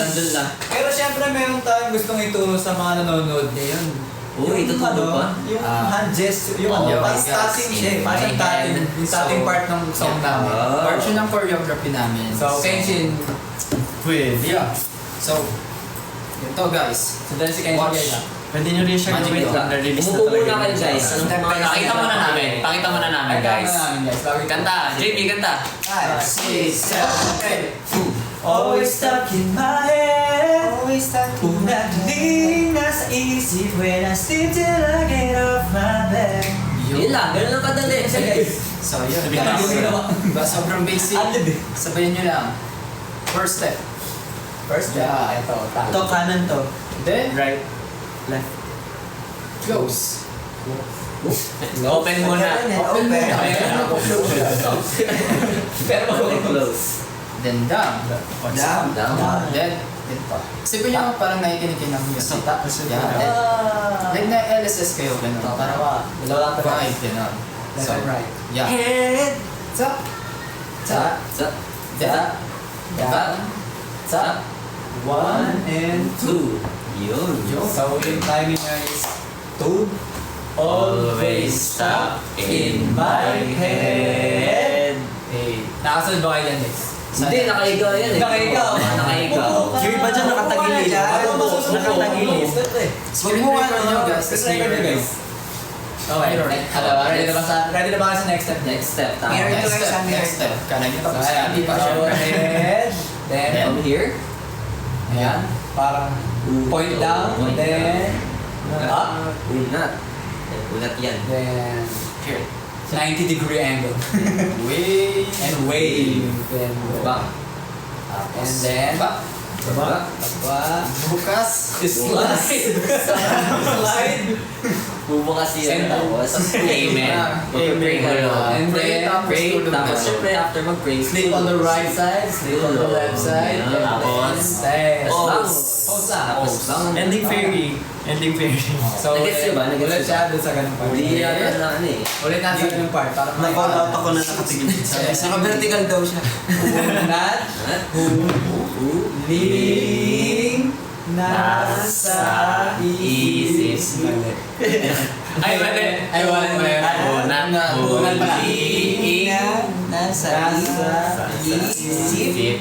nandun lang. Pero syempre meron tayong gustong ituro sa mga nanonood ngayon. Uy, ituturo pa? Yung hand gesture, yung Oh, parang yes. starting siya eh. Parang My starting, hand. yung starting So, part ng song namin. Part yun ng choreography namin. So, Kenshin, Yeah. So, yun to guys. so dahil si Kenshin Watch. guys Pwede nyo rin siya Magic gawin Wheel. pag na-release na Umupo talaga. muna kayo yung guys. songs. Anong mga Pakita muna namin. Pakita muna namin, guys. Kanta. JP, kanta. 5, 6, 7, 8. Always stuck in my head. Always stuck Unang nasa isip when I sleep till I get off my bed. Yun lang, ganun lang kadali. So, yun Sabi guys. ka. Diba, sobrang basic. Sabayan nyo lang. First step. First Yeah. ito, Ito kanan to. Then, Right, left. close. Open muna. Open. Pero close. Then, down. Down. Down. Then, then pa. Isipin nyo parang nakikinig kayo ng music. Yeah. Then, Ah. like na LSS kayo, ganun. Parang vibe, ganun. Left and right. Yeah. Head. Tap. Tap. Sa, Tap. Tap. Tap. 1 and 2. yun. So yung timing niya is 2. Always stuck in my head. Hey, nakasunod ba kayo yan guys? Hindi, nakahiga yan eh. Nakahiga. Nakahiga. Yung iba dyan nakatagilid. Nakatagilid. Screen record nyo guys. Tapos Screen record nyo guys. Okay, ready na ba kayo sa next step? Next step, tama. Mirror Next to guys, step. mirror Next step. Kanan nyo tapos So, hindi pa siya. head, then, From here. ayan, parang point down, Point then, up, Unat. Unat yan. then, Here. 90-degree angle. Wave. And wave. Then, Back. and then, Back. Back. ba? Bukas. Slide. Slide. Bubukas yan. Send. Tapos, Amen. Mag-pray kayo. And Pray, then, tapos Pray. tulog Tapos, na. syempre, after mag-pray, sleep on the right side, sleep on the left side. Yeah. Tapos, Then, Pose. Pose lang. Tapos, lang. Ending fairy. Ending fairy. So, Nag-gets nyo ba? Nag-gets ulit nyo siya dun sa ganung part. Hindi yata na ano eh. Ulit na sa ganung part. Parang may Na-call out ako na nakatigilid sa Naka-vertical daw siya. Unat, huling, nasa isip. Mali. Ay, mali. Ay, mali. Unat, huling, Nasa isip. isip.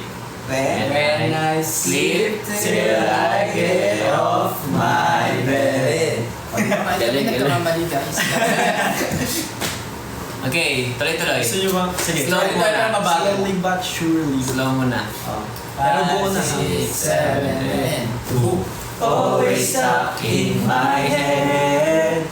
When I sleep till I get off my bed. Galing nagkamamali guys. Okay, tuloy-tuloy. Gusto nyo ba? Sige. Slow muna. Slowly but surely. Slow muna. Pero buo na. 5, 6, 7, 8. Always stuck in my head.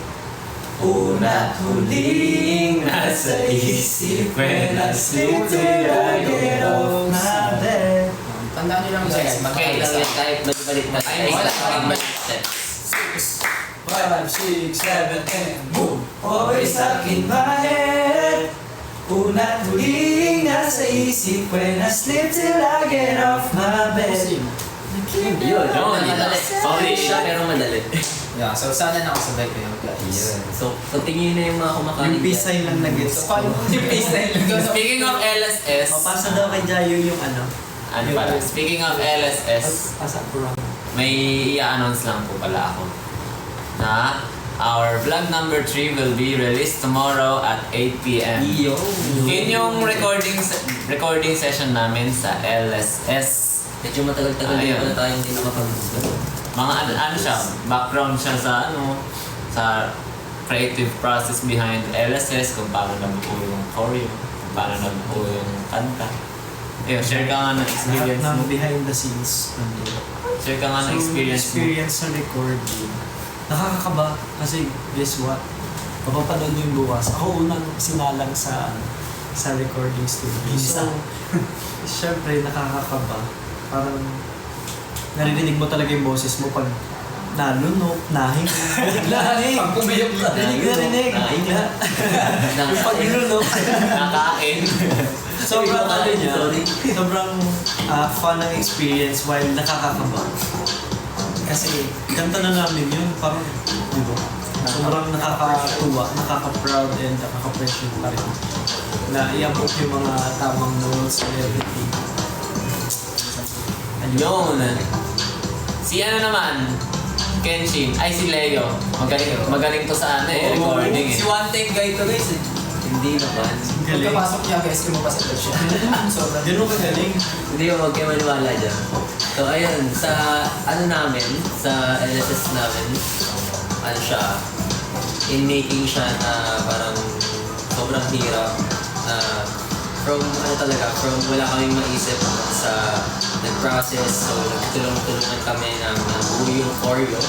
Una't huling nasa isip when I sleep till I get off my bed. Tandaan nyo lang guys. Okay, Lang yan, kahit balik na. Ay, wala. Step. 5, 6, 7, 10, boom! Always stuck in my head. Una't huling nasa isip when I sleep till I get off my bed. Yun, yun. Madali. Sorry. Siya, pero madali. Yeah, so sana nakasabay kayo guys. Yun. So tingin na yung mga kumakain. Yung peace sign lang nag-gets. So, paano? Yung face na yun. Speaking of LSS, O, pasa daw kay Jayo yung ano. ano pala? Speaking of LSS, Pasa ko lang. may i-announce lang po pala ako na our vlog number 3 will be released tomorrow at 8 p.m. Yun yung recording session namin sa LSS. Medyo matagal-tagal din Ayun. pala tayong hindi nakapag-vlog. Mga ano siya, background siya sa sa creative process behind LSS, kung paano nabuo yung choreo, kung paano nabuo yung kanta. Ayun, share ka nga ng experience Lahat mo. ng behind the scenes. nandun. Share ka nga ng experience mo. Experience sa recording. Nakakakaba kasi guess what? Papapanood mo yung bukas. Ako unang sinalang sa recording studio. So, syempre nakakakaba. Parang naririnig mo talaga yung boses mo pag nalunok, nahing, nahing. Pag pumiyok ka. Narinig. Bigla. Yung pag nilunok. Nakain. Sobrang ano niya, sobrang fun ng experience while nakakakaba. Kasi kanta na namin yun, parang, di ba? Sobrang nakakatuwa, nakaka-proud and nakaka-pressure pa rin. Na i-abot yung mga tamang notes and everything. Yun. Si ano naman, Kenshin, ay si Leo. Magaling to sa ano eh, recording eh. Si one take guy to guys eh. Hindi naman. Pagkapasok niya guys, lumabas agad siya. Sobrang Ganun ka galing. Hindi mo huwag kayo maniwala dyan. So ayun, sa ano namin, sa LSS namin, ano siya, in making siya na parang sobrang hirap na from ano talaga, from wala kaming maisip hanggang sa nag-process, so nagtulong-tulungan kami ng buo yung choreo.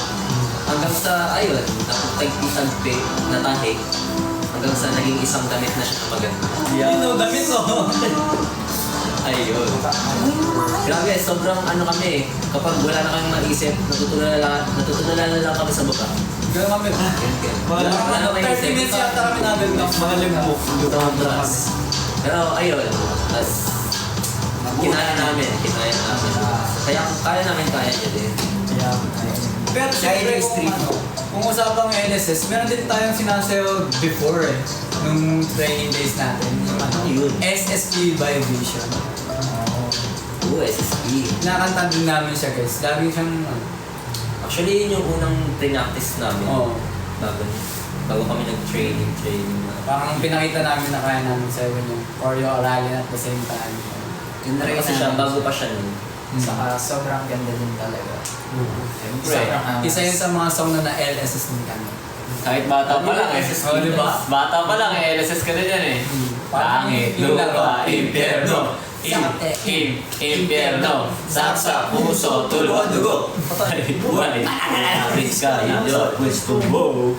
Hanggang sa, ayun, napagtagpi-tagpi, natahik, hanggang sa naging isang damit na siya na maganda. Yun o, damit mo. Ayun. Grabe, sobrang ano kami eh. Kapag wala na kaming maisip, natutulala na lang kami sa baba. Ganun kami. Wala na 30 minutes yata kami nabil na. Mga limbok. Pero ayun, tas kinaya namin. Kaya kaya namin kaya niya din. Pero siyempre kung usapang LSS, meron din tayong sinasayaw before eh. Nung training days natin. Yung ano, Yun. SSP by Vision. Oo, SSP. Nakanta din namin siya guys. Lagi siyang Actually, yun yung unang practice namin. Oo. Bago kami nag-training na. Parang pinakita namin na kaya namin sa yung choreo aralin at the same time. Yun na rin Kasi siya, bago pa siya nun. Saka sobrang ganda din talaga. Siyempre. Sobrang angas. Isa yun sa mga song na LSS din kami. Kahit bata pa lang eh. Oh, di ba? Bata pa lang eh, LSS ka na dyan eh. Pangit, Yung laro. lupa, impyerno. Impyerno. Saksak, puso, tulo, dugo. Buhay. Aris ka, idol. Gusto mo.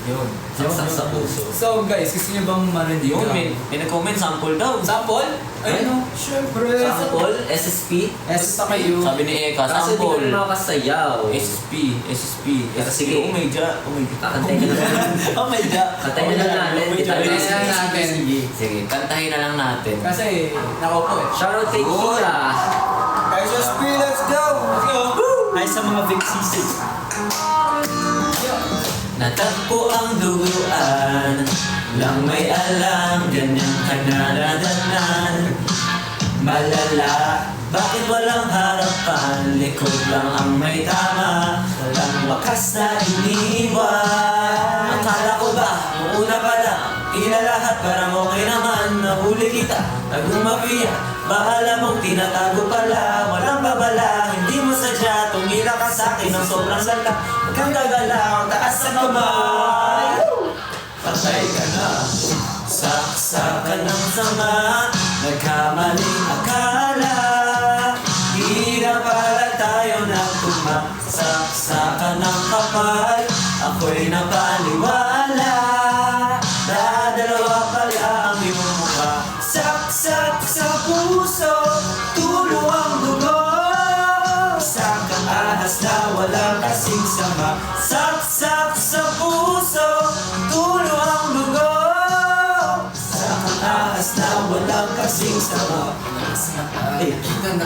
Yun. Saksak sa puso. So guys, gusto niyo bang marinig? Yun, may nag-comment sample daw. Sample? Ay no, syempre. Sample, SSP. Basta kayo. Sabi ni Eka, Kaso di sample. kami makasayaw. SSP. Pero sige. Oh my God. Kakantay na lang. Oh my God. Kantayin na lang natin. Kantayin na lang natin. Sige, kantahin na lang natin. Kasi nakaupo eh. Shoutout kay Kira. SSP, let's go! Let's go! Ay sa mga big sisig. Natagpo ang duguan, lang may alam, ganyan ka naradanan. Malala, bakit walang harapan, likod lang ang may tama, walang wakas na iniwan. Akala ko ba, una pa lang, tila lahat parang okay naman, nahuli kita, nagumapia, bahala mong tinatago pala, walang babala, hindi mo sadya, tumira ka sa'kin ng sobrang lala, huwag kang gagalaw, taas sa kamay. Patay ka na, saksakan ng sama, nagkamaling akala, di na pala tayo nagtugma, saksakan ng kapal, ako'y napaniwala, dadalawa pala ang iyong mukha, saksak sa puso, tulo ang dugo, sakang ahas na walang kasing sama, saksak sa puso, tulo ang dugo, sakang ahas na walang kasing sama. Kita na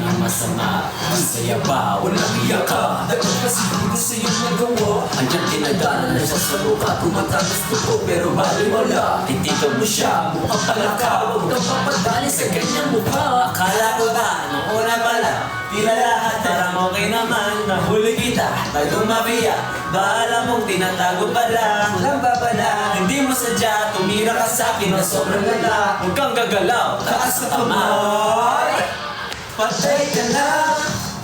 ng masama, masaya ba? Walang iyak ka. Dapat kasi hindi sa iyong nagawa. Andiyan tinagana na siya sa mukha, tumatagas ko pero baliwala. Titigaw mo siya, mukhang palaka. Huwag kang papadali sa kanyang mukha. Akala ko ba, nung una pala, tila lahat parang okay naman, nahuli kita, nagumapia, bahala mong tinatago pala, walang babala, hindi mo sadya, tumira ka sa'kin na sobrang lala, huwag kang gagalaw, taas sa kamay, patay ka na,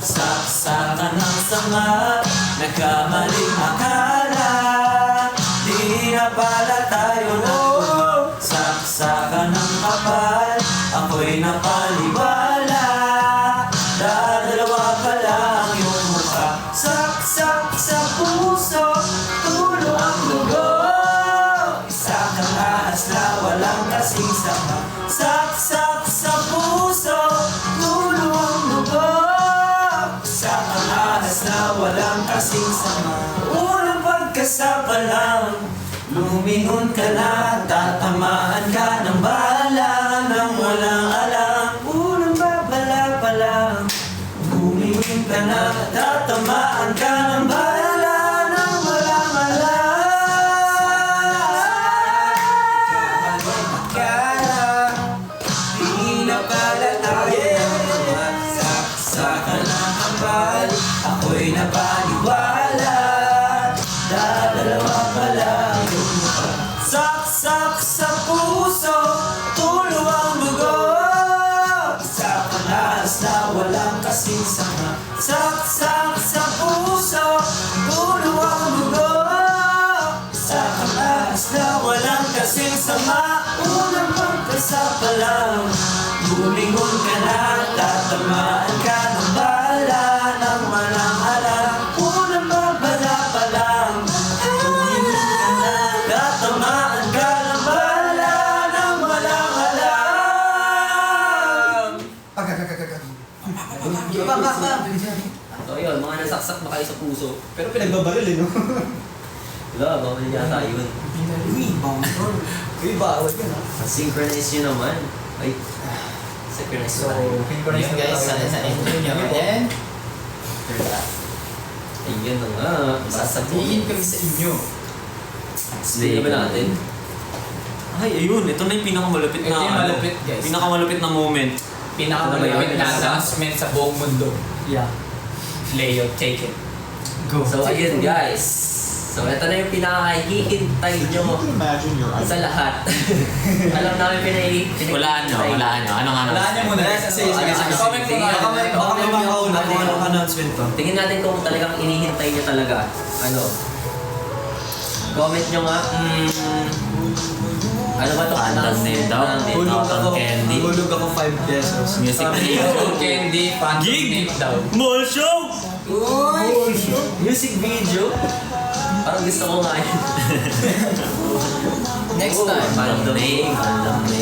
saksakan ng sama, nagkamaling akala, di na pala tayo nagtugma, saksakan ng kapal, ako'y napaniwala, dadalawa pala ang iyong mukha, saksak sa puso, tulo ang dugo, isa kang ahas na walang kasing sama, saksak sa puso, tulo ang dugo, isa kang ahas na walang kasing sama. Unang pagkasapa lang, lumingon ka na, tatamaan ka ng bala nang walang alam. Unang babala pa lang, lumingon ka na, tatamaan ka ng bala nang walang alam. Akala, di na pala tayo saksakan ng kapal, ako'y Unang pagkasa pa lang, lumingon ka na, tatamaan ka ng bala nang walang alam. Unang babala pa lang, lumingon ka na, tatamaan ka ng bala nang walang alam. So yun, mga nasaksak na kayo sa puso. Pero pinagbabaril no? Wala, bawal yata yun. Uy, bawal yun ha? Synchronize yun naman. Ay, synchronize So, tayo. Yun guys, sana enjoy nyo. And then, Ayun na nga. sasabihin kami sa inyo. Slay na ba natin? Ay, ayun. Ito na yung pinakamalupit na Ito yung malupit, guys. Pinakamalupit na moment. Pinakamalapit na announcement sa buong mundo. Yeah. Leo, take it. Go. So ayun guys. So ito na yung pinakahihintay nyo sa lahat. Alam namin Walaan nyo. Ano nga? Wala niya muna. Sige. Comment mo na. Baka may makauna kung anong announcement to. Tingin natin kung talagang inihintay nyo talaga. Ano? Comment nyo nga. Ano ba ito? Announcement daw. Hulog Candy. ako 5 pesos. Music Leo, Candy, Phantom Gig! Nick daw. Mall show! Music video. Parang gusto ko nga yun. Next time. Random name.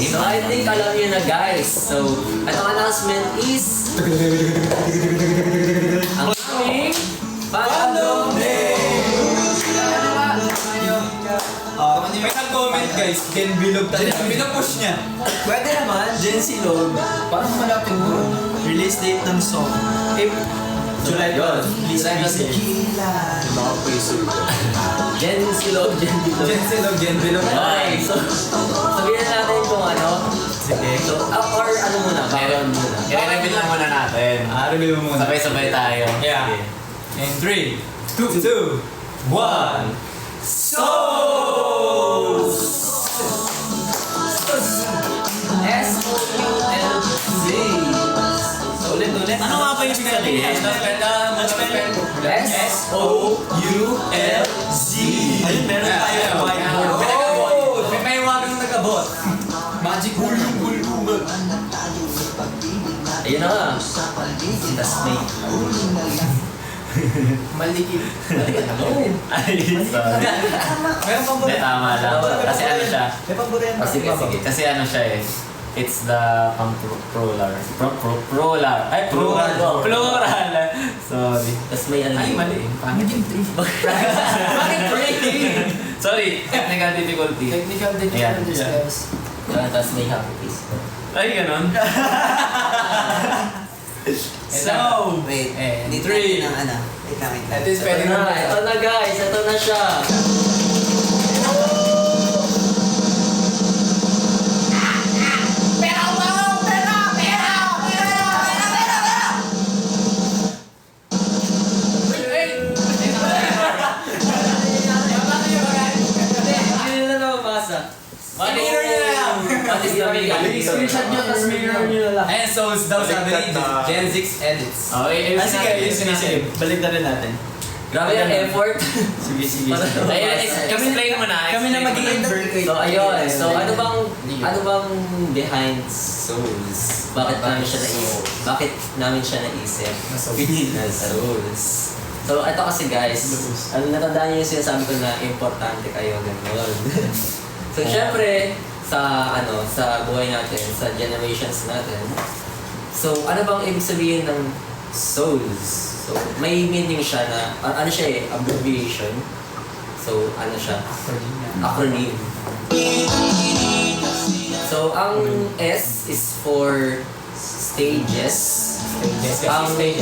So I think alam nyo na guys. So, anong announcement is... Ang aming Fandom May nag-comment guys, Ken Bilog talaga. Pinapush niya. Pwede naman, Gen Z Log. Parang malapit mo. Release date ng song. July 12. Please July 12. visit. Gen Silog, Gen Bilog. Ken Bilog. Okay, so sabihin natin kung ano. Sige. So, or ano muna, background muna. I-reveal lang muna natin. Reveal mo muna. Sabay-sabay tayo. Yeah. Sige. In 3, 2, 1. Souls! S-O-U-L-Z. So, ulit. Ano nga ba yung sabihin? S-O-U-L-Z. Ayun, meron tayo whiteboard. May paiwagang nag-abot. Magic bulong. Ayun na nga. Si Tasmay. Malikip. Ay, sorry. Meron pang Hindi, tama lang. Kasi ano siya? May pang-burean pa. Sige. Kasi ano siya eh. It's the plural. Plural. Ay, plural. Plural. Sorry. Tapos may ano Ay, yun. mali. Naging 3. Bakit breaking? Sorry. Technical difficulty. Technical Ayan. difficulties, guys. Tapos may happy face. Ay, ganun. So, Wait, and dito 3. natin ng ano. Wait lang. At least pwede na. Ito na guys, ito na siya. Hindi na nababasa. Mirror nyo na lang. Patis na bigay. Screenshot nyo, tapos mirror nyo na lang. Ayan, Souls daw sabi ni Gen 6 edits. Oh, Sige, sige. Balik na rin natin. Grabe yung effort. Sige. Ayun, explain mo na. Kami na magiging So ayun, so ano bang behind Souls? Bakit namin siya naisip? Bakit namin siya naisip? Na Souls. So ito kasi guys, natandaan niyo yung sinasabi ko na importante kayo gano'n. So syempre sa buhay natin, sa generations natin. So ano bang ibig sabihin ng Souls? So may meaning siya na ano siya eh, abbreviation. So ano siya? Acronym. So ang S is for stages. Ayan.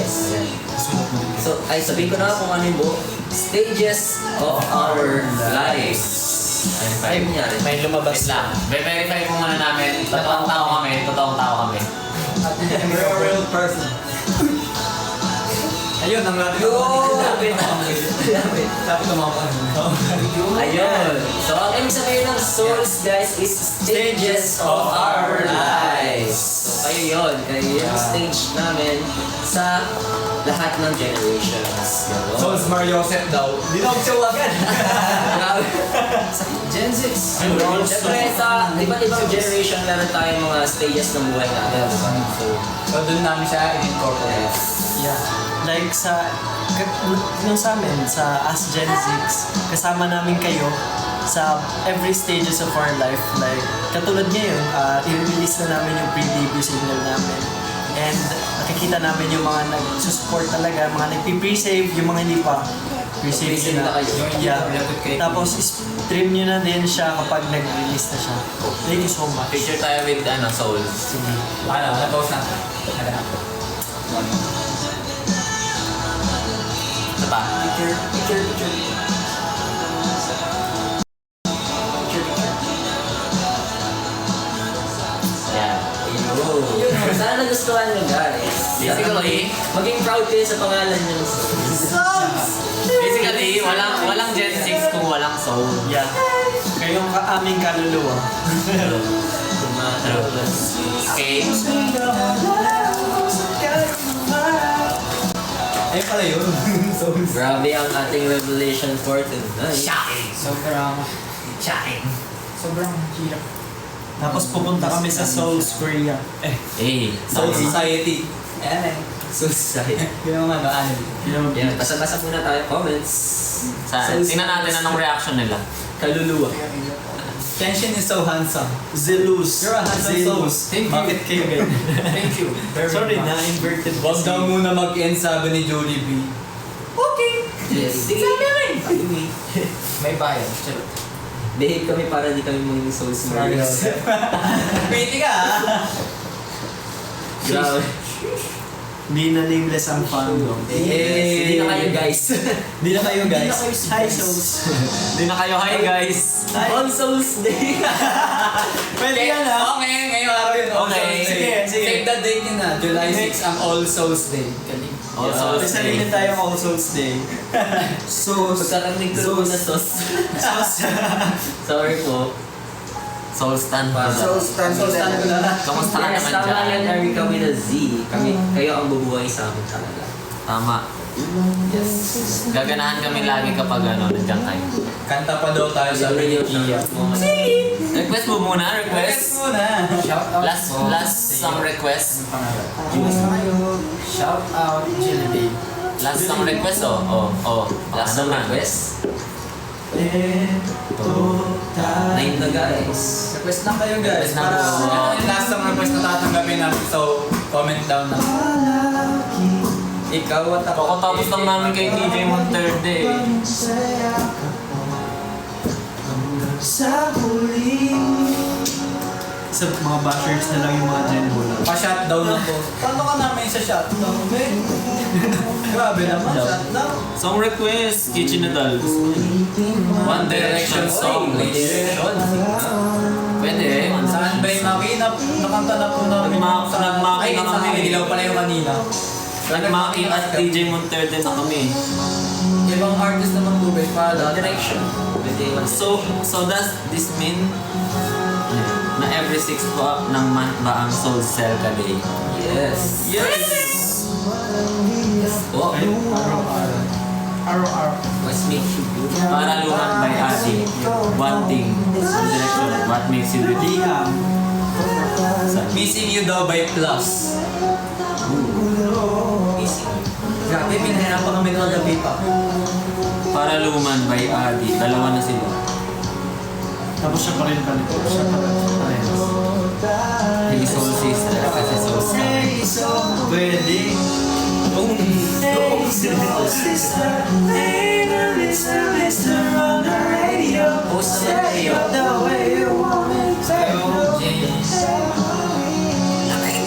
So ay sabihin ko na kung ano yung buo. Stages of our lives. Ay nangyari. May lumabas lang. Verify po muna namin. Totoong tao kami. We're a real person. Ayun, ang Lapit. Dapat tumawa. Ayun. So, ang ibig sabihin ng souls, guys, is stages of our lives. So, kayo yun. Kayo yung stage namin sa lahat ng generations. Yun. Souls Tapos Mariosep daw, dinog siya agad. Gen Z. Siyempre sa iba't ibang generation meron tayong mga stages ng buhay natin. So doon namin siya in-incorporate. Yeah. Like yung sa amin, sa As Gen Z, kasama namin kayo sa every stages of our life. Like, katulad ngayon, i-release na namin yung pre-debut single namin. And nakikita namin yung mga nag-support talaga, mga nagpi-pre-save, yung mga hindi pa. Pre-save Pre-save na. na kayo. Yeah. Tapos, stream nyo na din siya kapag nag-release na siya. Thank you so much. Picture tayo with Souls. Sige. Na-post na. Ito pa. Picture. Yan. Sana nagustuhan nyo guys. Basically, Maging proud kayo sa pangalan nyo. basically, walang Gen 6 kung walang soul. Yeah. Kayong aming kaluluwa. Okay? Eh pala yun. So, Grabe ang ating revelation for tonight. Sobrang hirap. Tapos pupunta kami sa Seoul's Korea. Soul Society. Ayan eh. So sorry. Yun ang ano. Yan, basa-basa muna tayo comments. Tingnan natin anong reaction nila. Kaluluwa. Kenshin is so handsome. Zelus. You're a handsome soul. Thank you. Bakit kayo ganyan? Thank you. Very Sorry much. na, inverted Huwag kasi. daw muna mag-end, sabi ni Jolie B. Yes. May bayad. Charot. Behave kami para di kami maging soul smarters. Pwede ka ah. Grabe. Hindi na nameless ang fandom. Yes. Hindi na kayo guys. Hindi na kayo guys. Hindi na kayo Hi guys. Souls. Hindi na kayo, hi guys! On Souls Day. Pwede yan ha. Okay, ngayong araw yun. All Okay. Souls Day. Sige, sige. Save the date yun na. July 6 ang All Souls Day. Galing. All Souls May sarili Day. tayong All Souls Day. Souls. Pagkakarinig ko na sauce. Sorry po. Soul stand pa. stand Souls stand ko na. Kamusta ka Yes, naman tama dyan? yan, Erica with a Z. Kayo ang bubuhay sa amin talaga. Tama. Yes. Gaganahan kami lagi kapag nandiyan kayo. Kanta pa daw tayo sa Radio Iya. Request mo muna, Request request. muna. Shout out Last song request. Shout out Jilly. Last song request, Last song naman? request. Nine na guys. Request lang kayo guys. Request lang Para po. yung last song request na tatanggapin namin. So, comment down na. Ikaw at ako. Kakatapos lang namin kay DJ Monterde. Sa mga bashers na lang yung mga Gen Bola. Pa-shutdown ako. Paano ka namin sa shutdown? Grabe naman, shutdown. Song request, Kitchen Noodles. One Direction song. Pwede. Saan ba yung makina? Nakanta na po namin. Nagmakina Ay, sa kami. akin, ilaw pala yung kanina. Nagmaki at DJ Monterde na kami. Ibang artist naman po guys, para One Direction. So does this mean na every 6 pa ng month ba ang Soul Cell ka day? Yes. Yes! Oh, Araw-araw. what's make you good? Paraluhan by Adi. One thing. One Direction. What makes you ready? Missing You daw by Plus. Grabe, pinahirapan kami ng gabi pa. Paraluman by Adi. Dalawa na sila. Tapos siya pa rin balik. Siya pa rin. Hindi Soul Sister kasi Soul Star. Pwede. Post na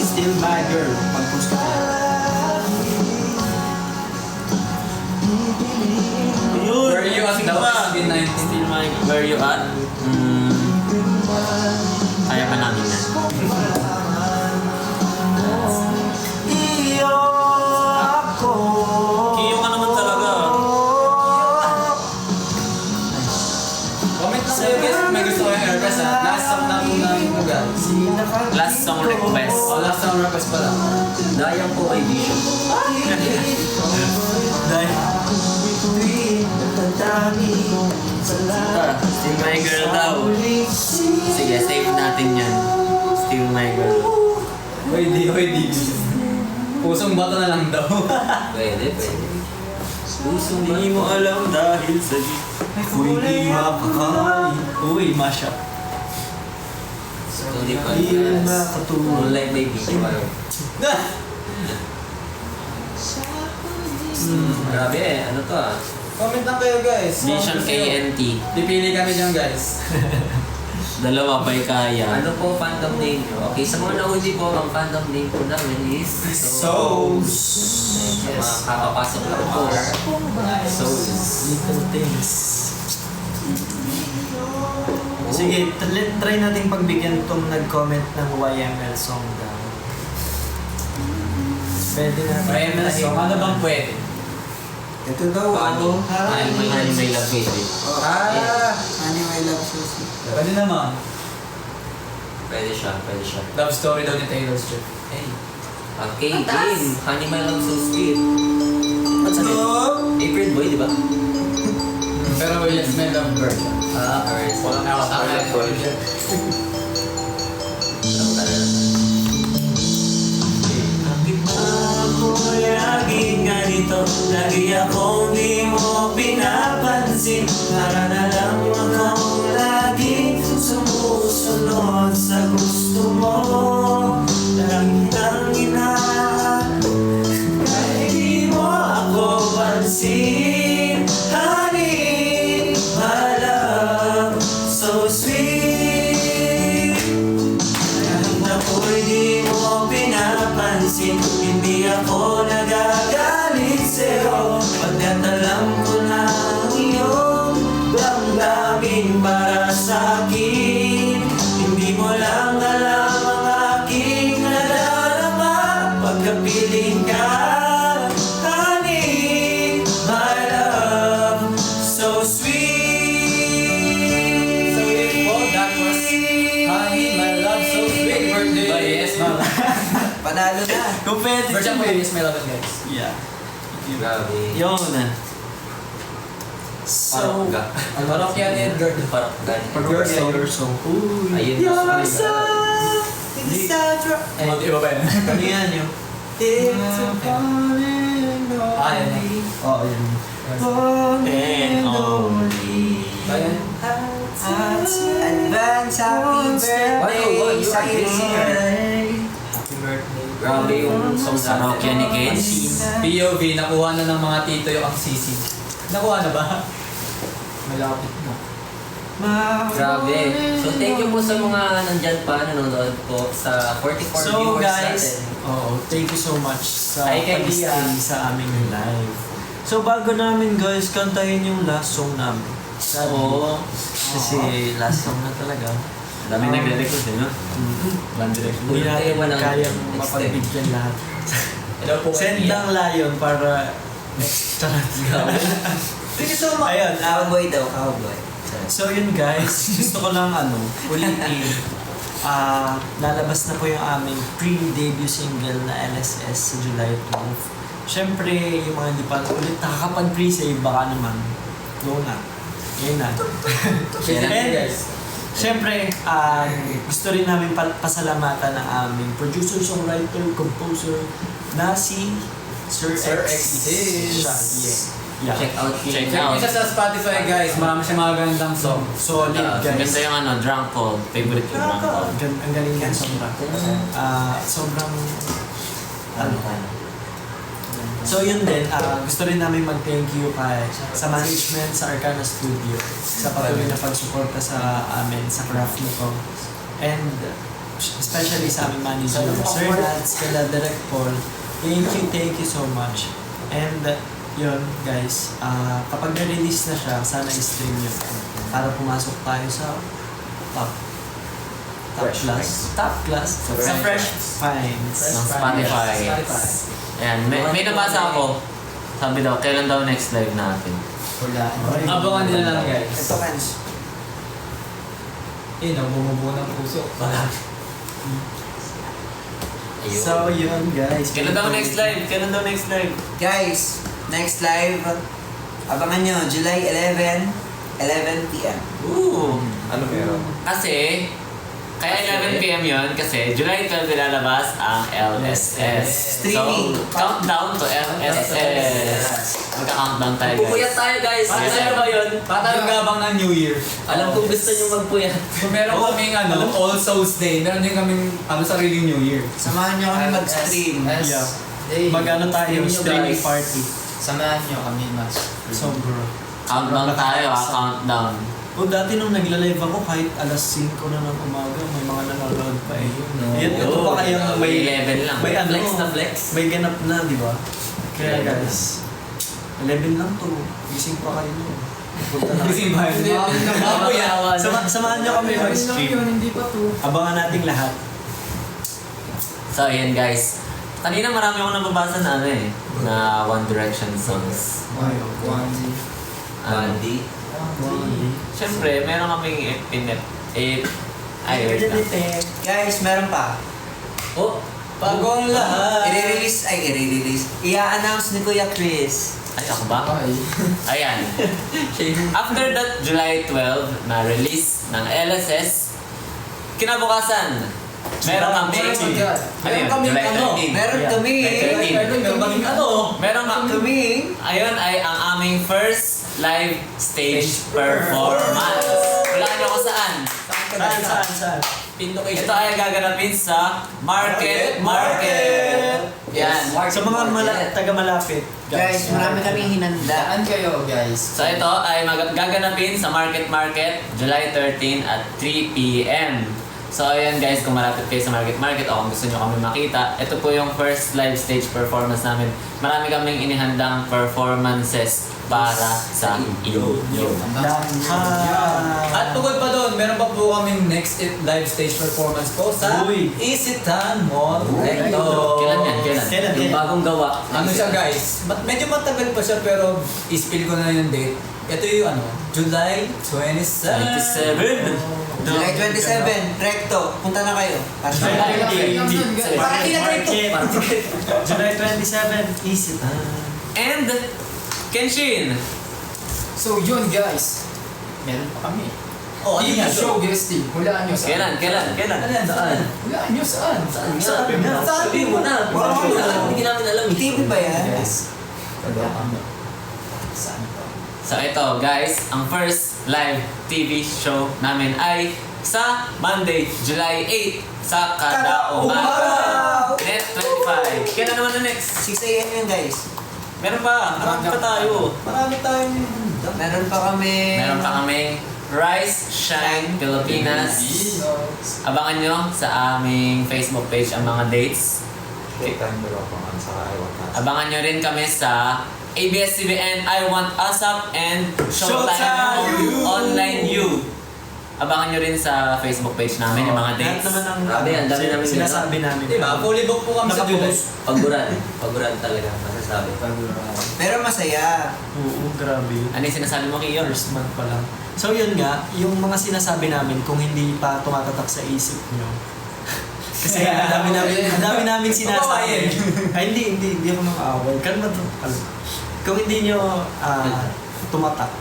Still my girl. Pag-post ka. Where you at daw is 19. Still my... Where you at? Kaya pa namin na. Kiyo ka naman talaga. Comment lang kayo guys kung may gusto kayong request ha. Last song na po namin po guys. Last song request. Last song request pala. Dayang po kay Vision. Dahil Still my girl daw. Sige, save natin yan. Still my girl. Pwede. Pusong bato na lang daw. Pwede. Hindi mo alam dahil sa ako'y di makakain. Uy, mashup. Tony Hindi rin Podcast. makatulog. Moonlight Baby. Grabe ano to ah. Comment lang kayo guys. Vision KNT. Pipili kami dyan guys. Dalawa by kaya. Ano po fandom name nyo? Okay, sa mga nahuli po, ang fandom name po namin is Souls. Sa mga kakapasok lang po. Souls. Little things. Sige, try natin pagbigyan itong nag-comment ng YML song daw. Pwede na. YML song, ano bang pwede? Ito daw, Funny. ano? May love baby. Honey, my love Susie. Pwede naman. Pwede siya. Love story daw ni Taylor Swift. Hey. Okay, game. Honey, my love so sweet. Let's go! April Boy, di ba? Pero yes, may love version. Alright. Walang love version. Alam ka na. Bakit ba ako laging ganito? Lagi akong di mo pinapansin. Para na lang akong laging sumusunod sa gusto mo. Laging nang kahit di mo ako pansin. Honey, my love, so sweet. Kahit ako'y di mo pinapansin, hindi ako nagagalit sa'yo. Pagkat alam ko na ang iyong damdamin para sa'kin. Hindi mo lang alam ang aking nadarama pagkapiling ka. Honey, my love, so sweet. So po, that was Honey, my love so sweet. Birthday. By Yes, Mama. Panalo na. Competitive. Version po yes, my love guys. Yeah. Grabe. Yun na. So, Parokga. Parang yan Edgar. Parokga. your song. Uy. Ayun. Your mas- song is a drop. Ay, iba ba yan? Ano yan yung? It's a falling Ah, yan. Oo, yun. and only. Ayan. Advance happy birthday you sa are this iyo. Happy birthday. Grabe yung song sa Parokya ni Kenzie. POV, nakuha na ng mga tito yung ang sisig. Nakuha na ba? Malapit na. Grabe. So thank you po sa mga nandyan pa, nanonood po sa 44 So viewers guys, natin. thank you so much sa Ay, kay pag-stay Dia. sa aming live. So bago namin guys, kantahin yung last song namin. Oo. Kasi last song na talaga. Dami nagre-request eh, no? One Direction. Hindi natin Wala nang kayang next mapagbigyan lahat. Hello po. Send lang Lion para Charot. Thank you so much. Ayun, Cowboy daw, cowboy. so yun guys, gusto ko lang ulitin. Lalabas na po yung aming pre-debut single na LSS sa July 12. Siyempre, yung mga hindi pa ulit nakakapag-pre-save, baka naman, go na. Yun na. And, siyempre, gusto rin namin pasalamatan ang aming producer, songwriter, composer na si Sir X. Siya, yeah. Check out. Check Check nyo out. siya sa Spotify guys. Marami siya mga gandang song. Solid guys. Ganda yung Drunk Cold. Favorite ko Drunk Cold. Ang galing yan, sobrang. Sobrang, So yun din, gusto rin namin mag-thank you sa management sa Arcana Studio sa patuloy na pagsuporta sa amin sa craft nito. And especially sa aming manager, Sir Nats, kala Direct Paul. Thank you so much. And yun guys, kapag na-release na siya, sana i-stream yun para pumasok tayo sa top class sa Fresh Finds Ng Spotify. Ayan, may nabasa ako. Sabi daw, kailan daw next live natin? Wala. Abangan nila lang guys. Ito Kans. Bumubuo ng puso. Ayun. So yun guys. Kailan daw next live? Kailan daw next live? Guys, next live, Abangan nyo, July 11, 11 p.m. Ooh. Ano meron? Kasi, kaya 11 p.m. yun kasi July 12 nilalabas ang LSS. Streaming. So, countdown to LSS. Magka-countdown tayo guys. Pupuyat tayo guys. Ano ba yun? Patang gabang ng New Year. Alam kong gusto nyo magpuyat. Kung meron kaming All Souls Day, meron din kaming sariling New Year. Samahan nyo kami mag-stream. Mag-ano tayo, streaming party. Samahan nyo kami mas. Sobra. Countdown tayo countdown. O dati nung nagla-live ako, kahit alas 5 na ng umaga, may mga nanonood pa eh. Yan, ito pa kayang may 11 lang. may ano, Flex na flex. may ganap na, di ba? Kaya guys, 11 lang to. Gising pa kayo nun. Punta na. Gising ba yun? Samahan nyo kami mag-stream. Hindi pa to. Abangan nating lahat. So, ayan guys. Kanina marami akong nababasa na na One Direction songs. Onesie. Andy. Siyempre, meron kaming wait lang. Guys, meron pa. Oh, Bagong lahat. I-release. I-announce ni Kuya Chris. Ay, ako ba? Ay. Ayan. After that July 12 na release ng LSS, kinabukasan, meron kami. Meron kaming July ano? 13. Meron kami. Meron kaming ano? Meron Kami. Ayun ay ang aming first live stage performance. Wala nyo kung saan. Saan? Ito ay gaganapin sa Market. Yan. Sa mga taga-malapit. Guys, marami kaming hinanda. Daan kayo guys. So ito ay gaganapin sa Market July 13 at 3 p.m. So ayan guys, kung malapit kayo sa Market o kung gusto nyo kami makita, ito po yung first live stage performance namin. Marami kaming inihandang performances para sa inyo. At tungkol pa doon, meron pa po kaming next live stage performance po sa Uy. Isitan Mall Recto. Kailan yan? Kailan? yung bagong gawa. Ano siya guys? Medyo matagal pa siya pero i-spill ko na yung date. Ito yung July 27. 27. July 27, Recto. Punta na kayo. July 27, easy. And Kenshin. So yun guys. Meron pa kami. Oh, ano TV yan? show guesting. Hulaan nyo saan. Kailan? Ano yan? Saan? Hulaan nyo saan. Sabi mo na. Hindi namin alam. TV ba yan? Yes. Saan to? So ito guys, ang first live TV show namin ay sa Monday, July 8 sa Kada Umaga. Net 25. Kailan naman na next? 6 a.m. yun guys. Meron pa. Marami pa tayo. Marami tayong Meron pa kami. Meron pa kami Rise, Shine, Pilipinas. Abangan nyo sa aming Facebook page ang mga dates. Abangan nyo rin kami sa ABS-CBN, I Want ASAP, and Showtime Online U. Abangan nyo rin sa Facebook page namin yung mga Lahat dates. naman ang Grabe, ang dami namin sinasabi namin. Diba? Fully booked po kami sa July. Paguran talaga, masasabi. Pero masaya. Oo, grabe. Ano yung sinasabi mo, Kiyon? First month pa lang. So yun nga, yung mga sinasabi namin kung hindi pa tumatatak sa isip nyo. Kasi ang dami namin sinasabi. Ay, hindi ako nang-away. Kalma to. Kung hindi nyo tumatak,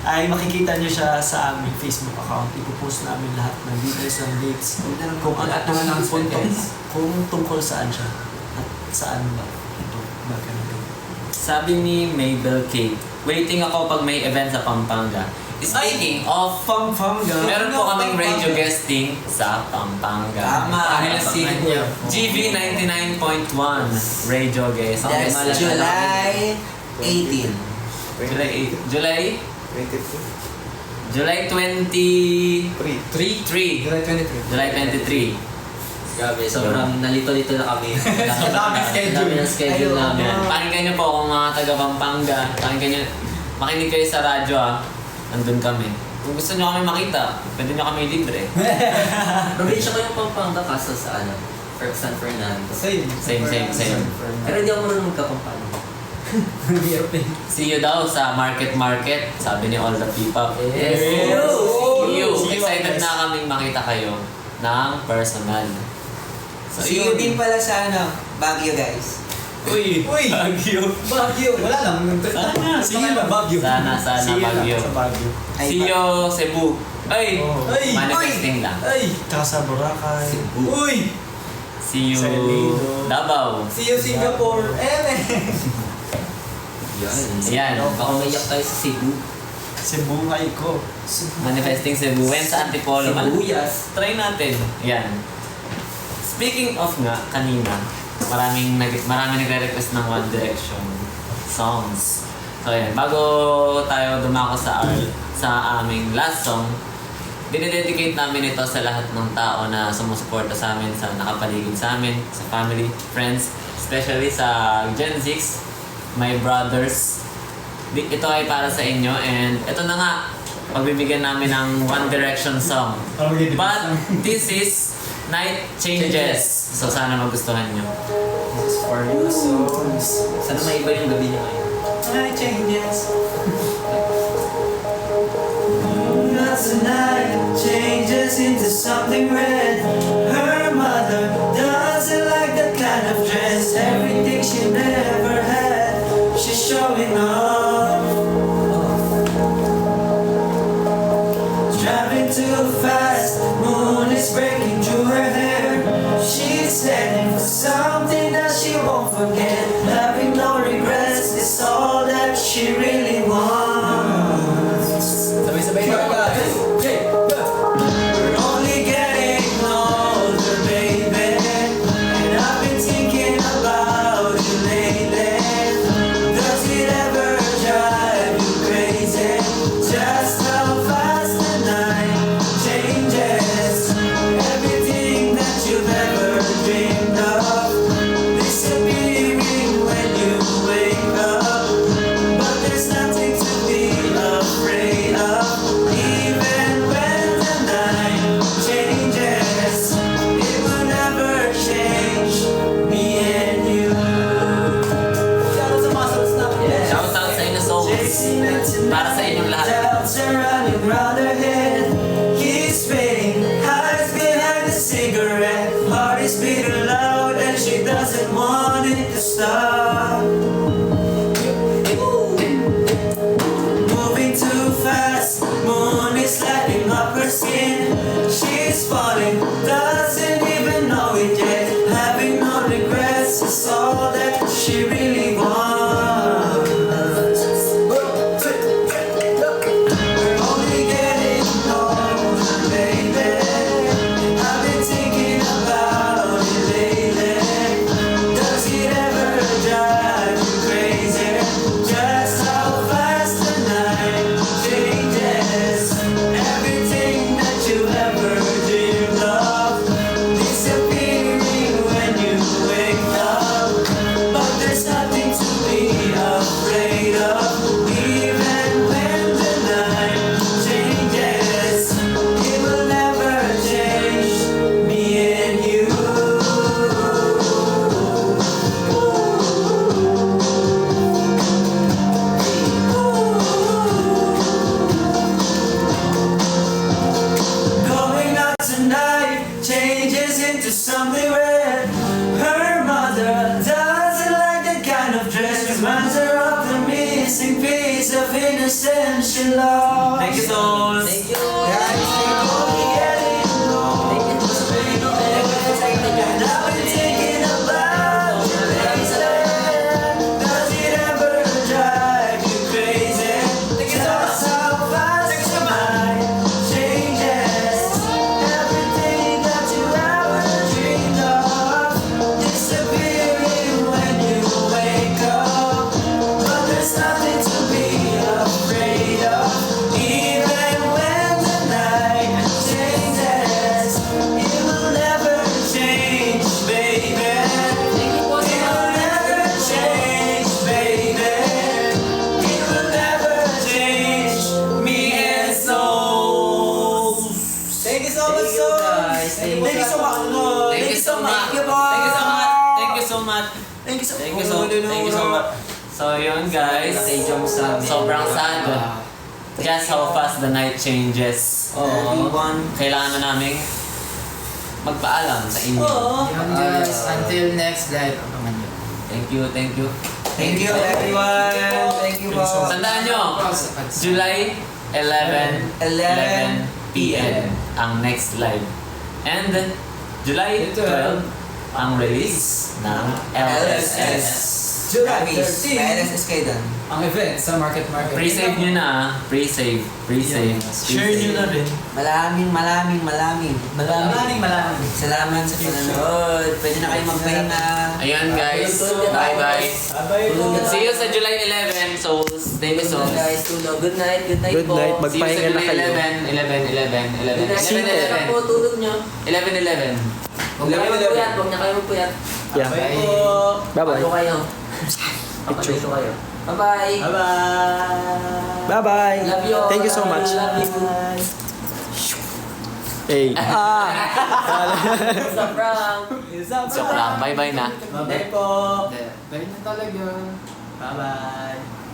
ay makikita nyo siya sa aming Facebook account. Ipopost namin lahat ng details ng dates. Kung ano kung tungkol saan siya. At saan ba ito magandang. Sabi ni Mabel K, waiting ako pag may event sa Pampanga. Speaking of Pampanga. meron po kaming radio guesting sa Pampanga. Tama. GV 99.1 radio guest. That's July 18. July 23. July 23. July 23. Grabe, sobrang nalito-lito na kami. Daming schedule. Dami ng schedule namin. Pakinggan niyo po kung mga taga Pampanga. Makinig kayo sa radyo Nandun kami. Kung gusto niyo kami makita, pwede niyo kami libre. Probinsya ko yung Pampanga kaso sa San Fernando. Same. Same. Pero hindi ako marunong magka-Pampanga. See you daw sa Market. Sabi ni All the P-Pop. Yes. See you. See you, Excited guys. na kaming makita kayo ng personal. So, See you din pala sa Baguio guys. Uy! Uy! Baguio! Baguio! Wala lang. Sana! Sige lang, Baguio. Sana Baguio. Sa Baguio. See you, Cebu. Ay! Oh. Ay! Manifesting lang. Ay! Tsaka sa Boracay. Uy! See you, Sa Iloilo. Davao. See you Singapore! Yan. Baka maiyak tayo sa Cebu. Sibungay ko. Manifesting Cebu. When sa Antipolo. Sibuyas. Try natin. Yan. Speaking of nga, kanina, maraming nagre-request ng One Direction songs. So yan, bago tayo dumako sa aming last song, dinededicate namin ito sa lahat ng tao na sumusuporta sa amin, sa nakapaligid sa amin, sa family, friends, especially sa Gen 6, my brothers. Ito ay para sa inyo and ito na nga, pagbibigyan namin ng One Direction song. But this is Night Changes. So sana magustuhan nyo. This is for you, so... Sana may iba yung gabi niya ngayon. Night changes. Not tonight changes into something red. Her mother doesn't like that kind of dress. Everything she never had, she's showing off. Driving too fast, moon is breaking through her hair. She's heading for something that she won't forget. Having no regrets is all that she really wants. Sabay-sabay tayo guys! Okay, go! We're only getting older, baby, and I've been thinking about you lately. Does it ever drive you crazy? Just how fast the night changes. Everything that you've ever dreamed of disappearing when you wake up. But there's nothing to be afraid of. Even when the night changes, it will never change me and you. Shoutout sa mga subs namin. Shoutout sa inyo souls. Chasing it tonight, Para sa inyong lahat. doubts are running round her head. He's fading, hides behind the cigarette. Heart is beating loud and she doesn't want it to stop. Moving too fast, moon is lighting up her skin. She's falling, doesn't even know it yet. Having no regrets is all that she really wants. We're only getting older, baby. I've been thinking about it lately. Does it ever drive you crazy? Just how fast the night changes. Everything that you ever dreamed of disappearing when you wake up. But there's nothing to be afraid of. Even when the night changes, it will never change me and you. Going out tonight changes into something red. Her mother doesn't like that kind of dress. Reminds her of the missing piece of innocence she lost. Thank you souls. Thank you! Only getting older, baby. And I've been thinking about you lately. Does it ever drive you crazy? Just how fast the night changes. Everything that you ever dreamed of disappearing when you wake up. But there's nothing to be afraid of. Even when the night changes, it will never change, baby. It will never change, baby. It will never change me and souls. Thank you so much, guys! Thank you so much! Thank you so much. Thank you so much. Thank you so much. Thank you so Thank you so much. So yun guys, Naka-jump sa amin. sobrang sad. Just how fast the night changes. Everyone. Kailangan na namin magpaalam sa inyo. Yun guys, until next live, abangan nyo. Thank Thank you, thank you. Thank you everyone. Thank you po. Tandaan nyo, July 11 p.m. ang next live. And July 12 ang release ng LSS. July Promise. 13. May LSS kayo doon. Ang event sa Market. Pre-save nyo na, pre-save. Share nyo na rin. Malaming. Maraming. Salamat sa panonood. Pwede na kayo magpahinga. Ayun guys, bye-bye. See you sa July 11. So, stay with us. Guys, tulog. Good night Good po. night. See you sa Magpahinga na July kayo. 11. Good night. Sarap po, tulog nyo. 11. Huwag niya kayo magpuyat. Huwag niya kayo magpuyat. Yeah. Bye-bye. Paano kayo? Papadito kayo. Bye-bye. Bye-bye. Love you all. Thank you so much. Love you. Hey. Sa prank. So, bye-bye na. Bye-bye po. Dahil na talaga. Bye-bye.